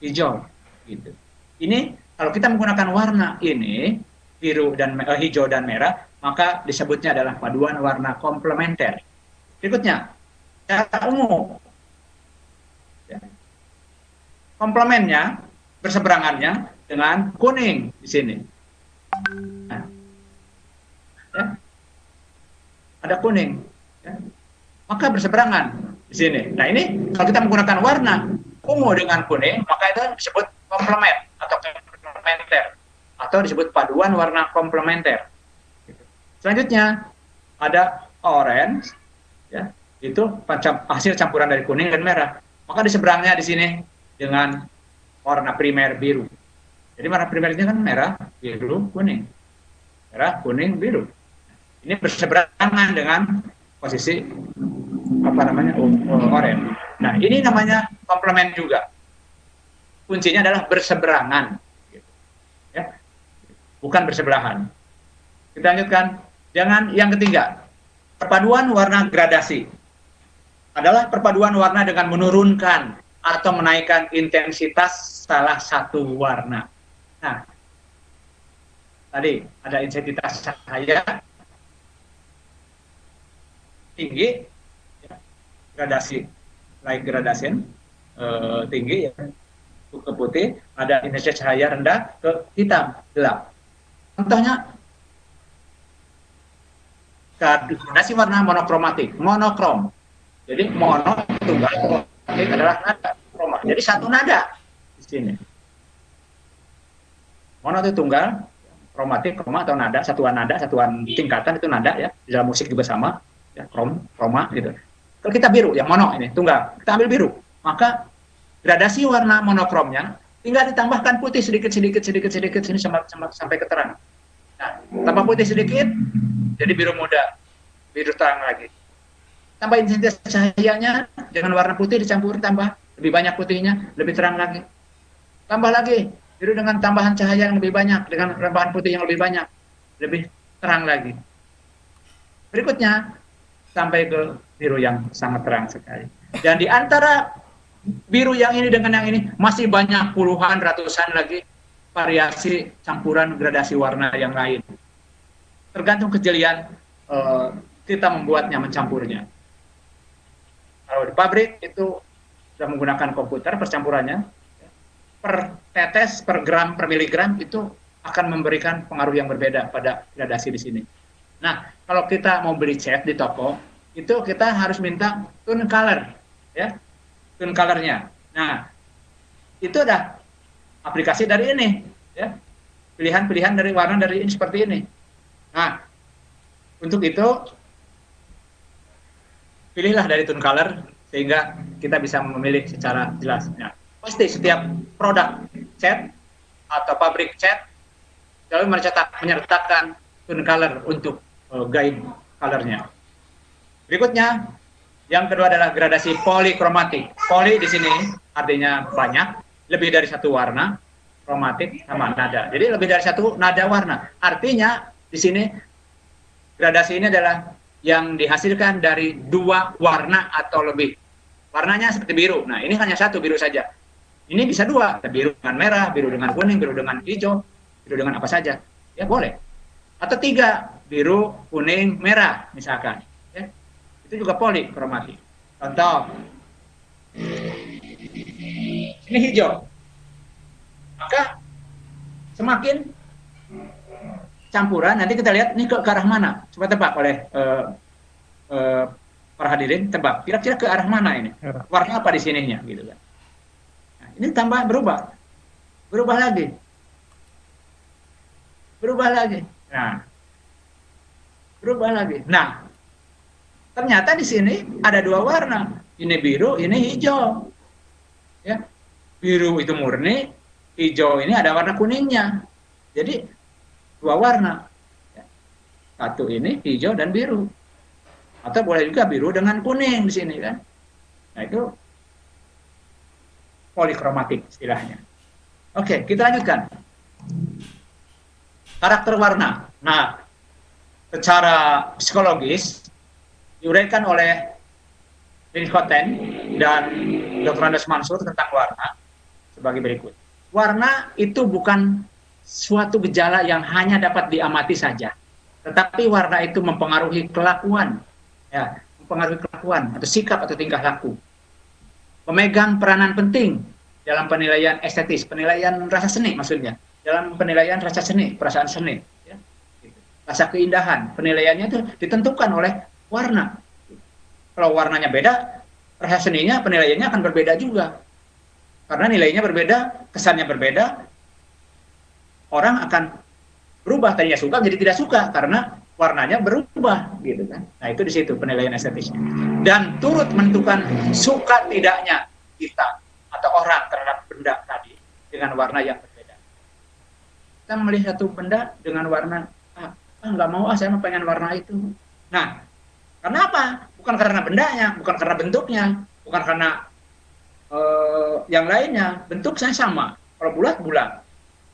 hijau, gitu. Ini kalau kita menggunakan warna ini biru dan hijau dan merah, maka disebutnya adalah paduan warna komplementer. Berikutnya, secara umum, ya, komplemennya berseberangannya dengan kuning di sini. Nah, ya, ada kuning, ya, maka berseberangan di sini. Nah, ini kalau kita menggunakan warna ungu dengan kuning, maka itu disebut komplement atau komplementer, atau disebut paduan warna komplementer. Selanjutnya ada orange, ya, itu hasil campuran dari kuning dan merah. Maka di seberangnya di sini dengan warna primer biru. Jadi warna primer ini kan merah, biru, kuning. Merah, kuning, biru. Ini berseberangan dengan posisi apa namanya orange. Nah, ini namanya komplement juga. Kuncinya adalah berseberangan, gitu. Ya, bukan bersebelahan. Kita lanjutkan. Jangan yang ketiga, perpaduan warna gradasi adalah perpaduan warna dengan menurunkan atau menaikkan intensitas salah satu warna. Nah, tadi ada intensitas cahaya tinggi, ya, gradasi, light gradation, tinggi, ya, ke putih, ada intensitas cahaya rendah ke hitam, gelap. Contohnya, gradasi warna monokromatik, monokrom. Jadi mono tunggal, kromatik adalah nada, kroma. Jadi satu nada di sini. Mono itu tunggal, kromatik, kroma atau nada, satuan tingkatan itu nada ya. Di dalam musik juga sama, ya, kroma gitu. Kalau kita biru, yang mono ini tunggal, kita ambil biru, maka gradasi warna monokromnya tinggal ditambahkan putih sedikit sini sampai ke terang. Nah, tambah putih sedikit, jadi biru muda, biru terang lagi. Tambah intensitas cahayanya dengan warna putih dicampur, tambah lebih banyak putihnya, lebih terang lagi. Tambah lagi biru dengan tambahan cahaya yang lebih banyak, dengan tambahan putih yang lebih banyak, lebih terang lagi. Berikutnya sampai ke biru yang sangat terang sekali. Dan di antara biru yang ini dengan yang ini masih banyak puluhan, ratusan lagi variasi campuran gradasi warna yang lain. Tergantung kejelian kita membuatnya, mencampurnya. Kalau di pabrik itu sudah menggunakan komputer percampurannya, per tetes, per gram, per miligram itu akan memberikan pengaruh yang berbeda pada gradasi di sini. Nah, kalau kita mau beli cat di toko, itu kita harus minta tone color, ya, tone colornya. Nah, itu ada aplikasi dari ini, ya, pilihan-pilihan dari warna dari ini seperti ini. Nah, untuk itu pilihlah dari tone color sehingga kita bisa memilih secara jelas. Nah, pasti setiap produk cat atau pabrik cat selalu menyertakan tone color untuk guide colornya. Berikutnya, yang kedua adalah gradasi polikromatik. Poly di sini artinya banyak, lebih dari satu warna, kromatik sama nada. Jadi lebih dari satu nada warna. Artinya di sini gradasi ini adalah yang dihasilkan dari dua warna atau lebih. Warnanya seperti biru. Nah, ini hanya satu biru saja. Ini bisa dua, biru dengan merah, biru dengan kuning, biru dengan hijau, biru dengan apa saja. Ya, boleh. Atau tiga, biru, kuning, merah, misalkan. Ya. Itu juga polikromatik. Contoh, ini hijau. Maka semakin campuran, nanti kita lihat ini ke arah mana. Coba tebak oleh para hadirin, tebak. Kira-kira ke arah mana ini? Warna apa di sininya, gitu kan? Nah, ini tambah berubah lagi. Nah, berubah lagi. Nah, ternyata di sini ada dua warna. Ini biru, ini hijau. Ya, biru itu murni, hijau ini ada warna kuningnya. Jadi dua warna, satu ini hijau dan biru, atau boleh juga biru dengan kuning di sini kan. Nah, itu polikromatik istilahnya. Oke, kita lanjutkan. Karakter warna. Nah, secara psikologis diuraikan oleh Lincoln dan Dr. Andes Mansur tentang warna sebagai berikut. Warna itu bukan suatu gejala yang hanya dapat diamati saja, tetapi warna itu mempengaruhi kelakuan, ya, mempengaruhi kelakuan atau sikap atau tingkah laku. Memegang peranan penting dalam penilaian estetis, penilaian rasa seni maksudnya, dalam penilaian rasa seni, perasaan seni, ya. Rasa keindahan, penilaiannya itu ditentukan oleh warna. Kalau warnanya beda, rasa seninya, penilaiannya akan berbeda juga. Karena nilainya berbeda, kesannya berbeda, orang akan berubah, tadinya suka menjadi tidak suka karena warnanya berubah, gitu kan. Nah, itu di situ penilaian estetisnya. Dan turut menentukan suka tidaknya kita atau orang terhadap benda tadi dengan warna yang berbeda. Kita melihat satu benda dengan warna nggak mau, saya mau pengen warna itu. Nah, kenapa? Bukan karena bendanya, bukan karena bentuknya, bukan karena yang lainnya bentuknya sama. Kalau bulat-bulat,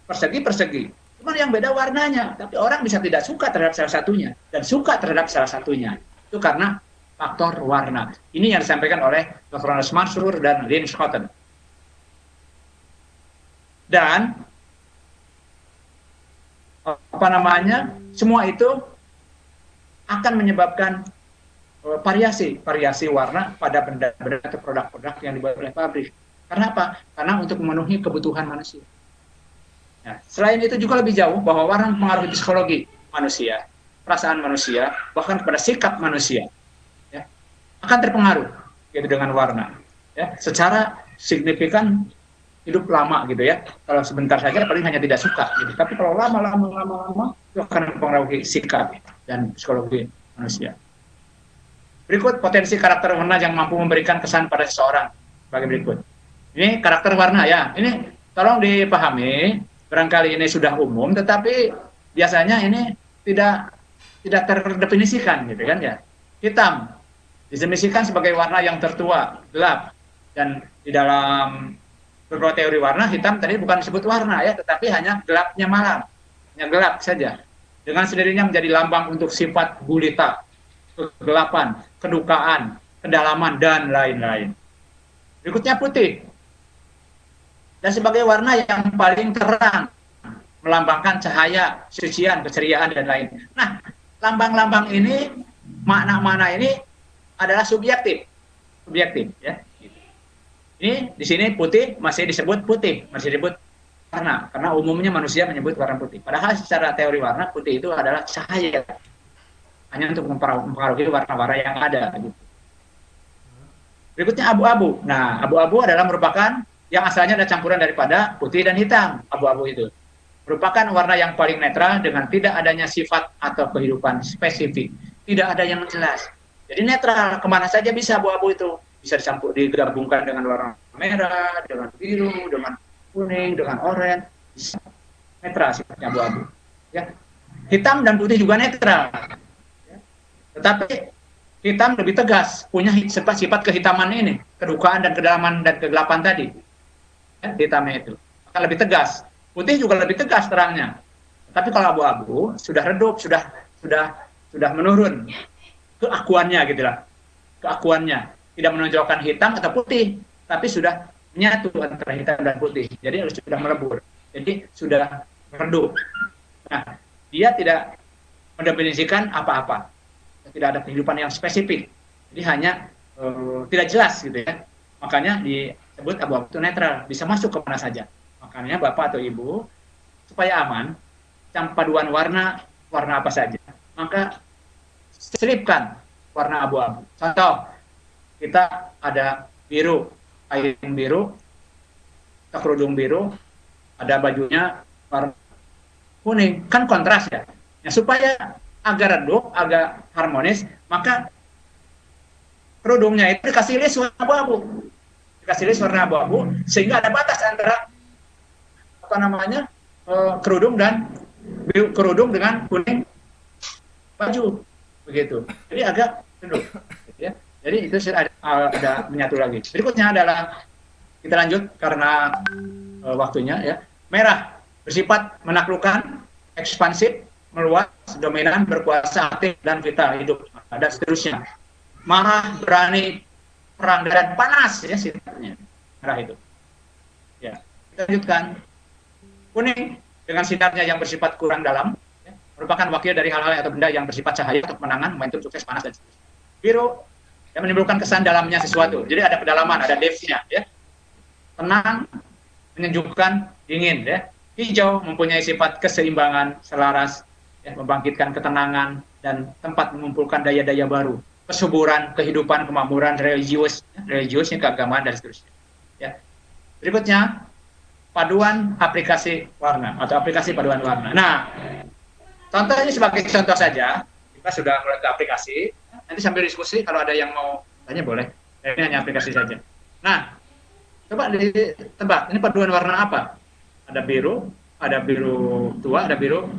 persegi-persegi. Cuma yang beda warnanya. Tapi orang bisa tidak suka terhadap salah satunya dan suka terhadap salah satunya. Itu karena faktor warna. Ini yang disampaikan oleh Dr. Ernest Mansur dan Lynn Schotten. Dan semua itu akan menyebabkan variasi warna pada benda-benda atau produk-produk yang dibuat oleh pabrik. Karena apa? Karena untuk memenuhi kebutuhan manusia. Nah, selain itu juga lebih jauh bahwa warna mempengaruhi psikologi manusia, perasaan manusia, bahkan kepada sikap manusia, ya, akan terpengaruh gitu dengan warna, ya, secara signifikan hidup lama gitu ya. Kalau sebentar saja paling hanya tidak suka gitu. Tapi kalau lama itu akan mempengaruhi sikap dan psikologi manusia. Berikut potensi karakter warna yang mampu memberikan kesan pada seseorang sebagai berikut. Ini karakter warna ya. Ini tolong dipahami. Barangkali ini sudah umum, tetapi biasanya ini tidak terdefinisikan gitu kan ya. Hitam didefinisikan sebagai warna yang tertua, gelap, dan di dalam beberapa teori warna, hitam tadi bukan disebut warna ya, tetapi hanya gelapnya malam, hanya gelap saja. Dengan sendirinya menjadi lambang untuk sifat gulita, kegelapan, kedukaan, kedalaman, dan lain-lain. Berikutnya putih. Dan sebagai warna yang paling terang, melambangkan cahaya, kesucian, keceriaan, dan lain. Nah, lambang-lambang ini, makna-makna ini adalah subjektif ya. Ini di sini putih masih disebut putih, masih disebut warna, karena umumnya manusia menyebut warna putih. Padahal secara teori warna putih itu adalah cahaya, hanya untuk mempengaruhi warna-warna yang ada. Gitu. Berikutnya abu-abu. Nah, abu-abu adalah merupakan yang asalnya ada campuran daripada putih dan hitam. Abu-abu itu merupakan warna yang paling netral dengan tidak adanya sifat atau kehidupan spesifik, tidak ada yang jelas. Jadi netral, kemana saja bisa abu-abu itu. Bisa digabungkan dengan warna merah, dengan biru, dengan kuning, dengan oranye, bisa netral sifatnya abu-abu. Ya. Hitam dan putih juga netral. Ya. Tetapi hitam lebih tegas, punya sifat kehitaman ini, kedukaan dan kedalaman dan kegelapan tadi. Ya, hitamnya itu akan lebih tegas. Putih juga lebih tegas terangnya. Tapi kalau abu-abu sudah redup, sudah menurun keakuannya gitulah. Keakuannya tidak menonjolkan hitam atau putih, tapi sudah menyatu antara hitam dan putih. Jadi sudah melebur. Jadi sudah redup. Nah, dia tidak mendefinisikan apa-apa. Tidak ada kehidupan yang spesifik. Jadi hanya tidak jelas gitu ya. Makanya disebut abu-abu itu netral, bisa masuk ke mana saja. Makanya Bapak atau Ibu supaya aman, paduan warna apa saja. Maka selipkan warna abu-abu. Contoh, kita ada biru, kain biru, kerudung biru, ada bajunya warna kuning, kan kontras ya. Ya supaya agak redup, agak harmonis, maka kerudungnya itu dikasih list warna abu-abu. Dikasih list warna abu-abu sehingga ada batas antara kerudung dengan kuning baju begitu. Jadi agak redup ya. Jadi itu ada menyatu lagi. Berikutnya adalah kita lanjut karena waktunya ya. Merah bersifat menaklukkan, ekspansif, meluas, dominan, berkuasa, aktif, dan vital hidup, dan seterusnya. Marah, berani, perang, dan panas ya sifatnya. Merah itu. Ya, kita lanjutkan. Kuning dengan sinarnya yang bersifat kurang dalam, ya, merupakan wakil dari hal-hal atau benda yang bersifat cahaya untuk menangan, momentum, sukses, panas, dan seterusnya. Biru yang menimbulkan kesan dalamnya sesuatu. Jadi ada kedalaman, ada depth-nya, ya. Tenang, menyejukkan, dingin, ya. Hijau mempunyai sifat keseimbangan, selaras, ya, membangkitkan ketenangan dan tempat mengumpulkan daya-daya baru, kesuburan, kehidupan, kemakmuran, religiusnya keagamaan dan seterusnya. Ya. Berikutnya paduan aplikasi warna atau aplikasi paduan warna. Nah, contoh ini sebagai contoh saja. Kita sudah mulai ke aplikasi. Nanti sambil diskusi kalau ada yang mau tanya boleh. Ini hanya aplikasi saja. Nah, coba ditebak. Ini paduan warna apa? Ada biru tua, ada biru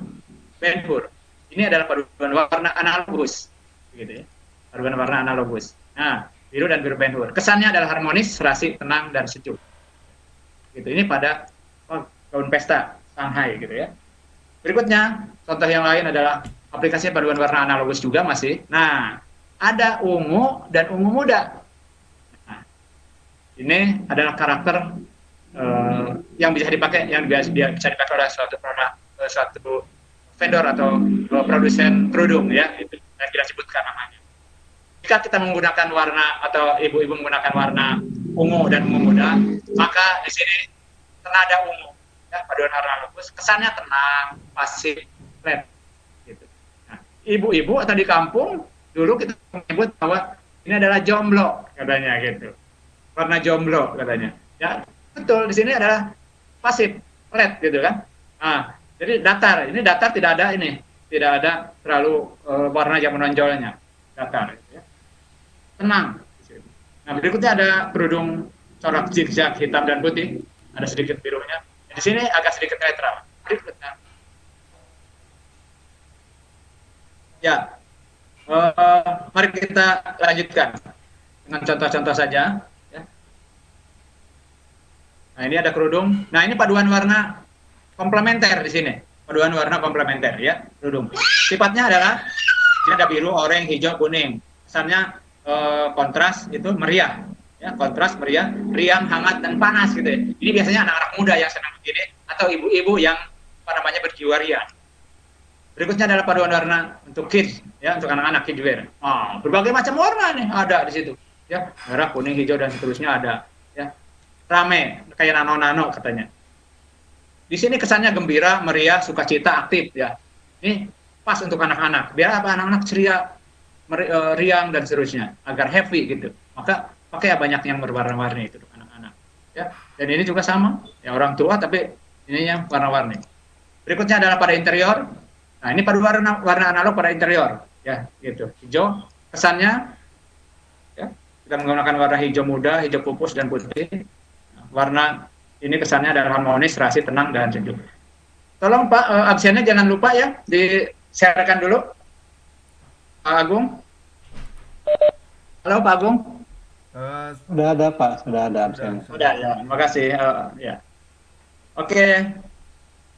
benfur. Ini adalah paduan warna analogus, gitu ya. Paduan warna analogus. Nah, biru dan biru Ben Hur. Kesannya adalah harmonis, serasi, tenang, dan sejuk. Gitu. Ini pada gaun pesta Shanghai gitu ya. Berikutnya, contoh yang lain adalah aplikasi paduan warna analogus juga masih. Nah, ada ungu dan ungu muda. Nah, ini adalah karakter yang bisa dipakai, yang bisa dipakai oleh suatu vendor atau produsen kerudung ya, itu yang tidak sebutkan namanya. Jika kita menggunakan warna atau ibu-ibu menggunakan warna ungu dan ungu muda, maka di sini senada ungu ya, paduan warna analogus, kesannya tenang, pasif, flat gitu. Nah, ibu-ibu atau di kampung dulu kita menyebut bahwa ini adalah jomblo katanya gitu. Warna jomblo katanya. Ya, betul, di sini adalah pasif, flat gitu kan. Nah, jadi datar. Ini datar, tidak ada ini, tidak ada terlalu warna yang menonjolnya. Datar gitu ya. Tenang. Nah, berikutnya ada kerudung corak zigzag hitam dan putih, ada sedikit birunya. Di sini agak sedikit netral. Berikutnya. Ya. Mari kita lanjutkan dengan contoh-contoh saja. Nah, ini ada kerudung. Nah, ini paduan warna komplementer di sini. Paduan warna komplementer ya, kerudung. Sifatnya adalah ini ada biru, oranye, hijau, kuning. Kesannya kontras itu meriah. Ya, kontras meriah, riang, hangat dan panas gitu ya. Ini biasanya anak-anak muda yang senang begini atau ibu-ibu yang berjiwa riang. Berikutnya adalah paduan warna untuk kids ya, untuk anak-anak kids wear. Berbagai macam warna nih ada di situ. Ya, merah, kuning, hijau dan seterusnya ada ya. Rame, kayak nano-nano katanya. Di sini kesannya gembira, meriah, sukacita, aktif ya. Ini pas untuk anak-anak. Biar apa anak-anak ceria, riang dan seterusnya, agar happy gitu. Maka pakai banyak yang berwarna-warni itu untuk anak-anak. Ya. Dan ini juga sama, ya orang tua tapi ini yang warna-warni. Berikutnya adalah pada interior. Nah, ini pada warna analog pada interior, ya gitu. Hijau, kesannya ya, kita menggunakan warna hijau muda, hijau pupus dan putih. Warna ini kesannya adalah harmonis, serasi, tenang, dan sejuk. Tolong Pak, absennya jangan lupa ya, di-sharekan dulu. Pak Agung. Halo Pak Agung. Sudah ada Pak, sudah ada absen. Sudah ya, terima kasih. Ya. Oke,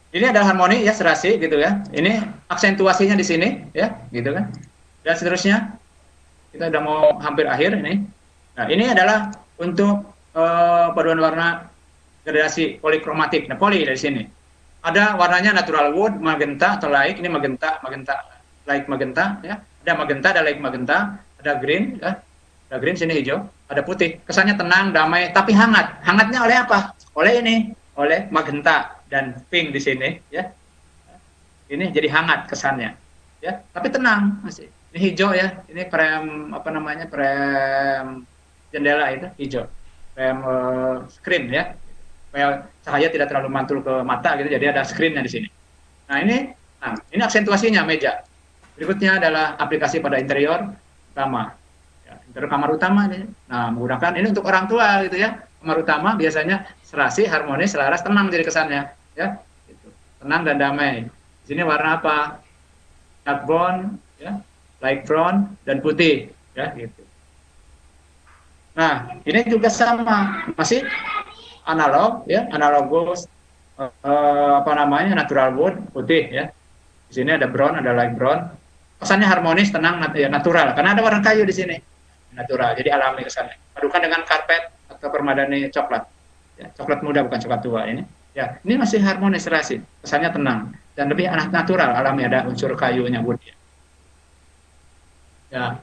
ini adalah harmoni ya, serasi gitu ya. Ini aksentuasinya di sini ya, gitu kan. Dan seterusnya, kita udah mau hampir akhir ini. Nah, ini adalah untuk paduan warna gradasi polikromatik. Nah, poli dari sini. Ada warnanya natural wood, magenta atau light. Ini magenta, light magenta ya. Ada magenta, ada light magenta, ada green ya. Ada green, sini hijau, ada putih. Kesannya tenang, damai, tapi hangat. Hangatnya oleh apa? Oleh ini, oleh magenta dan pink di sini ya. Ini jadi hangat kesannya. Ya, tapi tenang masih. Ini hijau ya. Ini frame apa namanya? Frame jendela itu hijau. Screen ya, supaya cahaya tidak terlalu mantul ke mata gitu, jadi ada screennya di sini. Nah ini aksentuasinya meja. Berikutnya adalah aplikasi pada interior utama, ya, interior kamar utama ini. Nah menggunakan ini untuk orang tua gitu ya, kamar utama biasanya serasi, harmonis, selaras, tenang jadi kesannya, ya, gitu. Tenang dan damai. Di sini warna apa? Dark brown, ya, light brown dan putih, ya, gitu. Nah, ini juga sama, masih analog, ya, analogus, natural wood, putih, ya. Di sini ada brown, ada light brown. Kesannya harmonis, tenang, ya, natural. Karena ada warna kayu di sini, natural. Jadi alami kesannya. Padukan dengan karpet atau permadani coklat, ya, coklat muda bukan coklat tua ini. Ya, ini masih harmonis, serasi. Kesannya tenang dan lebih natural, alami, ada unsur kayunya, wood. Ya.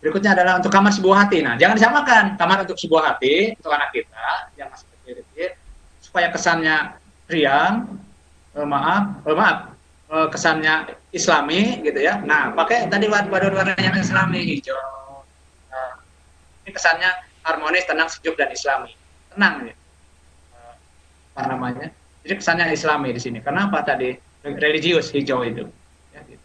Berikutnya adalah untuk kamar sebuah hati. Nah, jangan disamakan kamar untuk sebuah hati untuk anak kita yang masih kecil, supaya kesannya riang, kesannya Islami gitu ya. Nah, pakai tadi warna yang Islami hijau. Nah, ini kesannya harmonis, tenang, sejuk dan Islami. Tenang ya. Apa namanya? Jadi kesannya Islami di sini. Kenapa tadi religius hijau itu? Ya, gitu.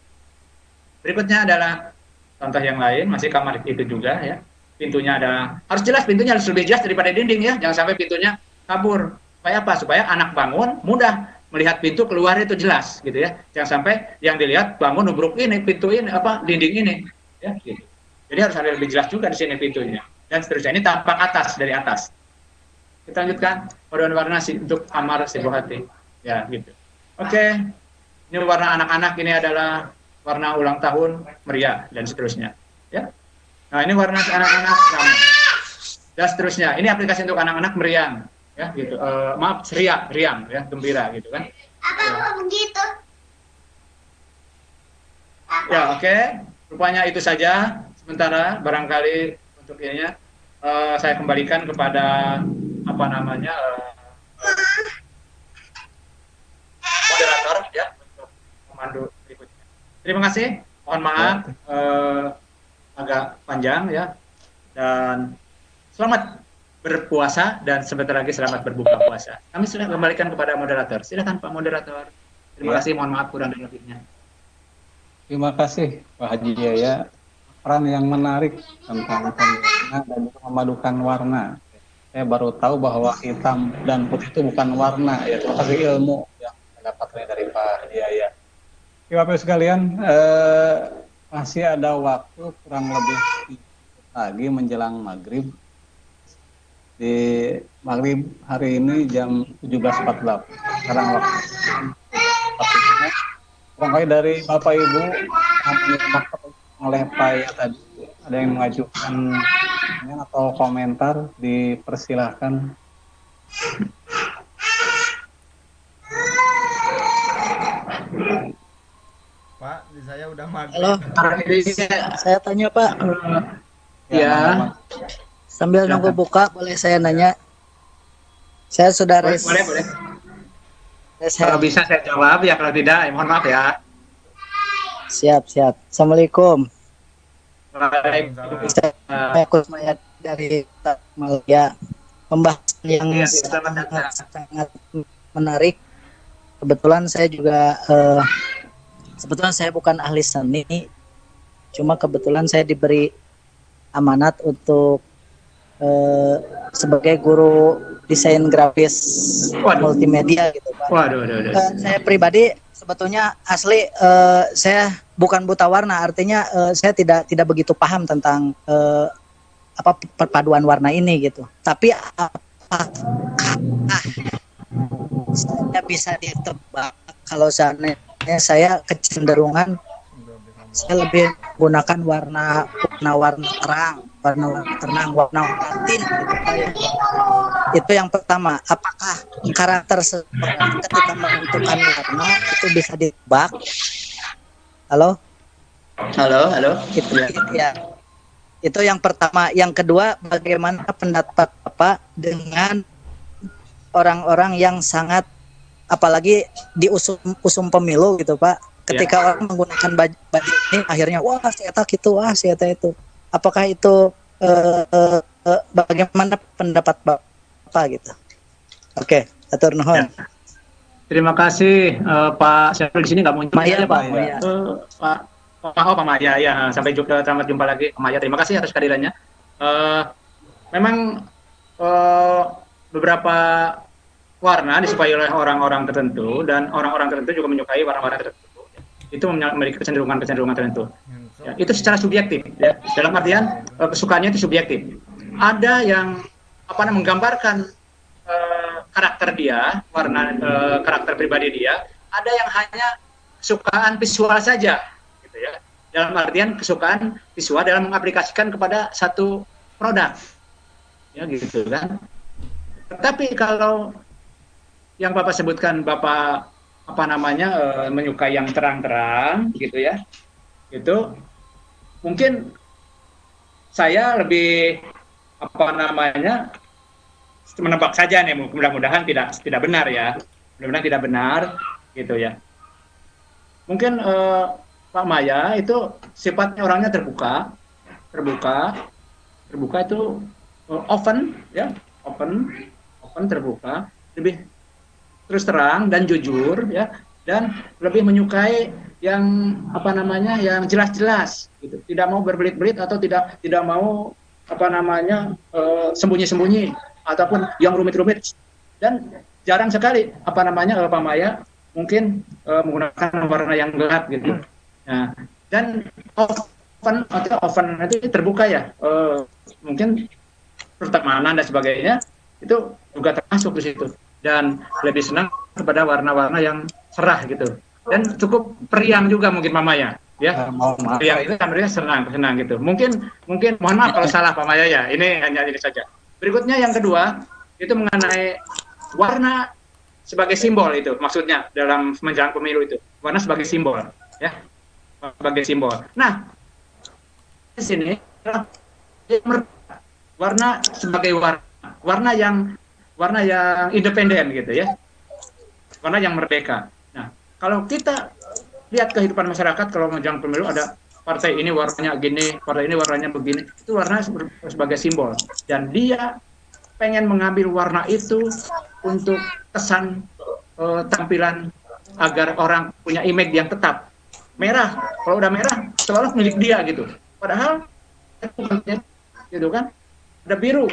Berikutnya adalah contoh yang lain, masih kamar itu juga ya. Pintunya adalah, harus jelas, pintunya harus lebih jelas daripada dinding ya. Jangan sampai pintunya kabur. Supaya apa? Supaya anak bangun mudah melihat pintu keluar itu jelas gitu ya. Jangan sampai yang dilihat bangun nubruk ini, pintu ini, dinding ini. Ya, gitu. Jadi harus ada lebih jelas juga di sini pintunya. dan seterusnya. Ini tampak atas, dari atas. Kita lanjutkan paduan warna untuk amar sebuah hati. Ya, gitu. Oke. Ini warna anak-anak, ini adalah warna ulang tahun, meriah, dan seterusnya. Ya. Nah, ini warna anak-anak, dan seterusnya. Ini aplikasi untuk anak-anak meriang, ya, gitu. Maaf, riang, ya, gembira, gitu kan. Apa begitu? Ya, oke. Rupanya itu saja. Sementara barangkali untuk ininya saya kembalikan kepada apa namanya moderator ya untuk memandu berikutnya. Terima kasih. Mohon maaf agak panjang ya. Dan selamat berpuasa dan sebentar lagi selamat berbuka puasa. Kami sudah kembalikan kepada moderator. Silakan Pak Moderator. Terima kasih. Mohon maaf kurang dan lebihnya. Terima kasih Pak Haji Yaya, peran yang menarik tentang warna dan juga memadukan warna. Saya baru tahu bahwa hitam dan putih itu bukan warna, ya, tetapi ilmu yang saya dapatkan dari Pak Haji Yaya. Bapak sekalian, masih ada waktu kurang lebih lagi menjelang maghrib. Di maghrib hari ini jam 17.48. Sekarang waktu barangkali dari Bapak Ibu oleh Pak ya tadi ada yang mengajukan atau komentar, dipersilahkan. Pak, di saya udah maghrib. Halo, saya tanya Pak, Ya. sambil Silakan. nunggu buka, boleh saya nanya? Saya sudah Boleh. Kalau Siap, bisa saya jawab, ya kalau tidak, mohon maaf ya. siap. Assalamualaikum. Waalaikumsalam. Saya Kusmaya dari Tasikmalaya. Pembahasan yang Iya, selamat datang. sangat menarik. Kebetulan saya juga, sebetulnya saya bukan ahli seni, cuma kebetulan saya diberi amanat untuk sebagai guru desain grafis Waduh. multimedia gitu Pak. Waduh. Saya pribadi sebetulnya asli saya bukan buta warna, artinya saya tidak begitu paham tentang apa perpaduan warna ini gitu. Tapi apakah saya bisa ditebak kalau seandainya saya kecenderungan saya lebih menggunakan warna terang, warna batin gitu, kayak. Itu yang pertama. Apakah karakter seseorang ketika menentukan warna itu bisa ditebak? Halo? Itu ya. Itu yang pertama. Yang kedua, bagaimana pendapat Bapak dengan orang-orang yang sangat, apalagi di usum pemilu gitu Pak, ketika orang menggunakan baju ini akhirnya wah si eta gitu, wah si eta itu. Apakah itu bagaimana pendapat Bapak gitu? Oke, atur nuhun. Ya. Terima kasih Pak Syafril di sini nggak muncul. Maya, Pak. Maya. Pak Maya ya. Sampai selamat jumpa lagi Pak Maya. Terima kasih atas kehadirannya. Memang beberapa warna disukai oleh orang-orang tertentu dan orang-orang tertentu juga menyukai warna-warna tertentu. Itu memiliki kecenderungan tertentu. Ya, itu secara subjektif, ya. Dalam artian kesukaannya itu subjektif. Ada yang menggambarkan karakter dia, warna karakter pribadi dia. Ada yang hanya kesukaan visual saja, gitu ya. Dalam artian kesukaan visual dalam mengaplikasikan kepada satu produk, ya gitu kan. Tetapi kalau yang Bapak sebutkan, Bapak menyukai yang terang-terang gitu ya, itu mungkin saya lebih menebak saja nih, mudah-mudahan tidak benar ya, mudah-mudahan tidak benar gitu ya. Mungkin Pak Maya itu sifatnya orangnya terbuka itu open terbuka, lebih terus terang dan jujur ya, dan lebih menyukai yang yang jelas-jelas gitu. Tidak mau berbelit-belit atau tidak mau sembunyi-sembunyi ataupun yang rumit-rumit, dan jarang sekali Pak Maya mungkin menggunakan warna yang gelap gitu. Nah, dan open itu terbuka ya, mungkin pertemanan dan sebagainya, itu juga termasuk di situ. Dan lebih senang kepada warna-warna yang cerah gitu. Dan cukup periang juga mungkin Mama ya. Mohon maaf. Periang itu sebenarnya senang gitu. Mungkin mohon maaf kalau salah Pak Maya ya. Ini hanya ini saja. Berikutnya yang kedua itu mengenai warna sebagai simbol itu, maksudnya dalam menjelang pemilu itu. Warna sebagai simbol ya. Sebagai simbol. Nah, di sini warna sebagai warna yang independen gitu ya, warna yang merdeka. Nah, kalau kita lihat kehidupan masyarakat kalau menjelang pemilu, ada partai ini warnanya gini, partai ini warnanya begini, itu warna sebagai simbol, dan dia pengen mengambil warna itu untuk kesan tampilan agar orang punya image yang tetap. Merah, kalau udah merah selalu milik dia gitu, padahal gitu kan. Ada biru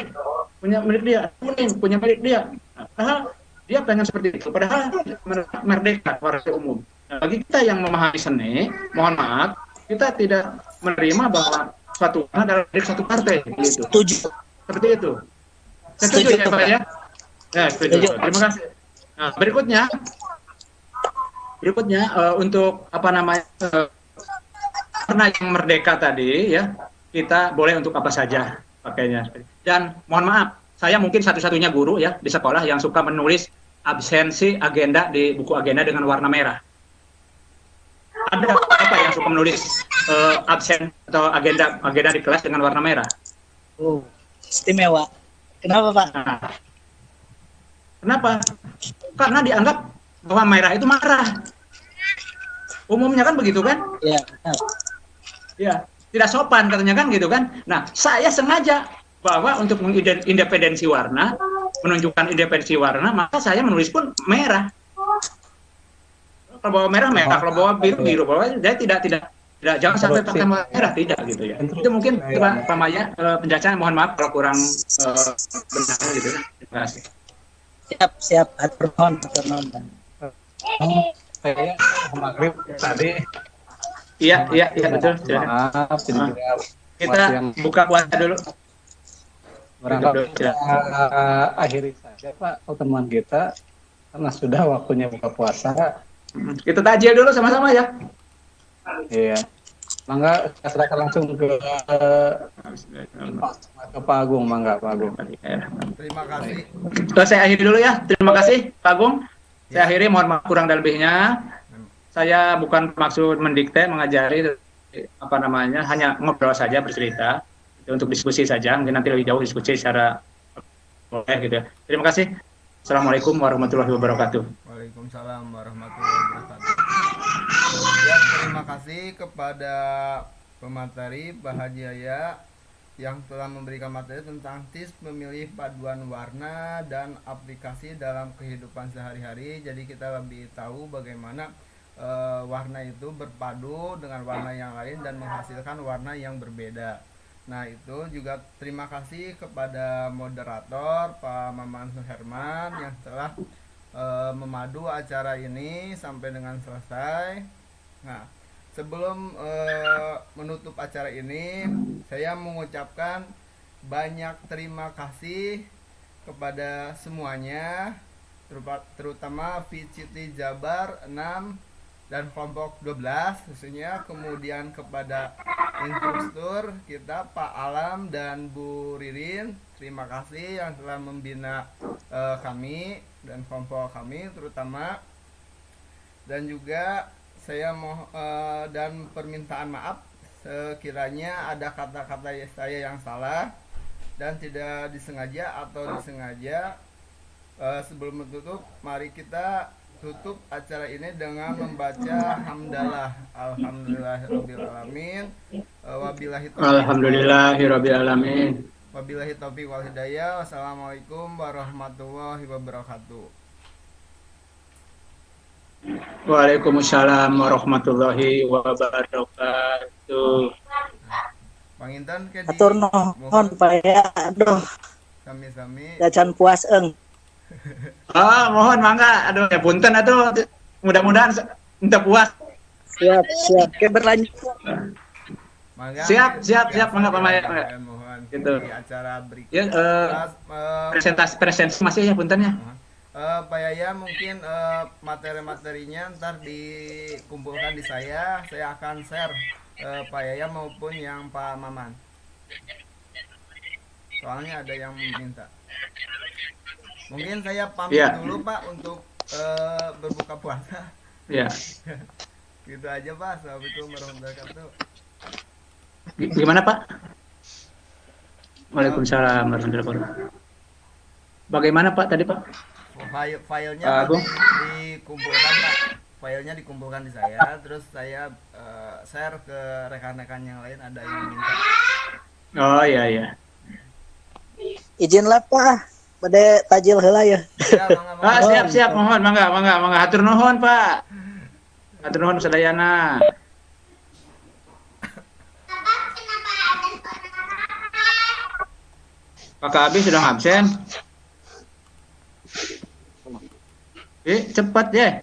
punya milik dia, kuning punya milik dia. Padahal dia pengen seperti itu. Padahal merdeka warga umum. Nah, bagi kita yang memahami seni, mohon maaf, kita tidak menerima bahwa suatu warna adalah dari satu partai. Gitu. Setuju. Seperti itu. Setuju ya Pak ya? Ya, setuju. Terima kasih. Nah, berikutnya untuk apa namanya warna yang merdeka tadi ya, kita boleh untuk apa saja pakainya. Dan mohon maaf, saya mungkin satu-satunya guru ya di sekolah yang suka menulis absensi agenda di buku agenda dengan warna merah. Ada apa yang suka menulis absen atau agenda di kelas dengan warna merah? Oh, istimewa. Kenapa Pak? Nah, kenapa? Karena dianggap bahwa merah itu marah. Umumnya kan begitu kan? Iya. Ya, tidak sopan katanya kan gitu kan. Nah, saya sengaja bahwa untuk mengindependensi warna, menunjukkan independensi warna, maka saya menulis pun merah. Kalau bawa merah, kalau bawa biru, bahwa saya tidak jangan sampai pakai merah, tidak gitu ya. Itu mungkin Pak Maya penjelasan, mohon maaf kalau kurang benar gitu. Terima kasih. Siap. Atur nuhun. Saya maghrib tadi. Iya betul. Maaf, Kita buka puasa dulu. Barangkali kita akhiri saja Pak pertemuan kita karena sudah waktunya buka puasa. Kita takjil dulu sama-sama ya. Iya. Mangga saya serahkan langsung ke Pak Agung, mangga Pak Agung. Terima kasih. Saya akhiri dulu ya. Terima kasih Pak Agung. Saya akhiri, mohon maaf kurang dan lebihnya. Saya bukan maksud mendikte, mengajari apa namanya, hanya ngobrol saja, bercerita untuk diskusi saja. Mungkin nanti lebih jauh diskusi secara boleh gitu ya. Terima kasih. Assalamualaikum warahmatullahi wabarakatuh. Waalaikumsalam warahmatullahi wabarakatuh. Ya, terima kasih kepada pemateri Bahajaya yang telah memberikan materi tentang tips memilih paduan warna dan aplikasi dalam kehidupan sehari-hari. Jadi kita lebih tahu bagaimana warna itu berpadu dengan warna yang lain dan menghasilkan warna yang berbeda. Nah, itu juga terima kasih kepada moderator Pak Maman Suherman yang telah memadu acara ini sampai dengan selesai. Nah, sebelum menutup acara ini, saya mengucapkan banyak terima kasih kepada semuanya, terutama VCT Jabar 6 dan kelompok 12 khususnya, kemudian kepada instruktur kita Pak Alam dan Bu Ririn, terima kasih yang telah membina kami dan kelompok kami terutama. Dan juga saya mau dan permintaan maaf sekiranya ada kata-kata saya yang salah dan tidak disengaja atau disengaja. Sebelum menutup, mari kita tutup acara ini dengan membaca hamdalah. Alhamdulillahirobbilalamin. Alhamdulillahirobbilalamin. Wabillahi taufiq wal hidayah. Wassalamualaikum warahmatullahi wabarakatuh. Waalaikumsalam warahmatullahi wabarakatuh. Bang Intan ke Atur nuhun Pak ya. Aduh, sami-sami. jajan puas Mohon mangga, aduh ya punten atuh, mudah-mudahan entah puas. Siap. Oke, berlanjut. Mangga. Siap, mangga Pak Maya. Mohon. Gitu. di acara berikut. Ya, presentasi masih ya puntennya. Pak Yaya mungkin materi-materinya ntar dikumpulkan di saya akan share Pak Yaya maupun yang Pak Maman. Soalnya ada yang minta. Mungkin saya pamit Ya. dulu Pak untuk berbuka puasa. Ya. Gitu aja Pak. Assalamualaikum warahmatullahi wabarakatuh. Gimana Pak? Waalaikumsalam warahmatullahi wabarakatuh. Bagaimana Pak tadi Pak? Filenya Pak Agung? dikumpulkan Pak. Filenya dikumpulkan di saya, terus saya share ke rekan-rekan yang lain ada yang minta. Oh iya. Izin lah Pak, pada tajil heula ya. Ya, mangga. Siap, mohon, mangga. Hatur nuhun, Pak. Hatur nuhun sadayana. Pak Abi sudah absen. Cepat ya.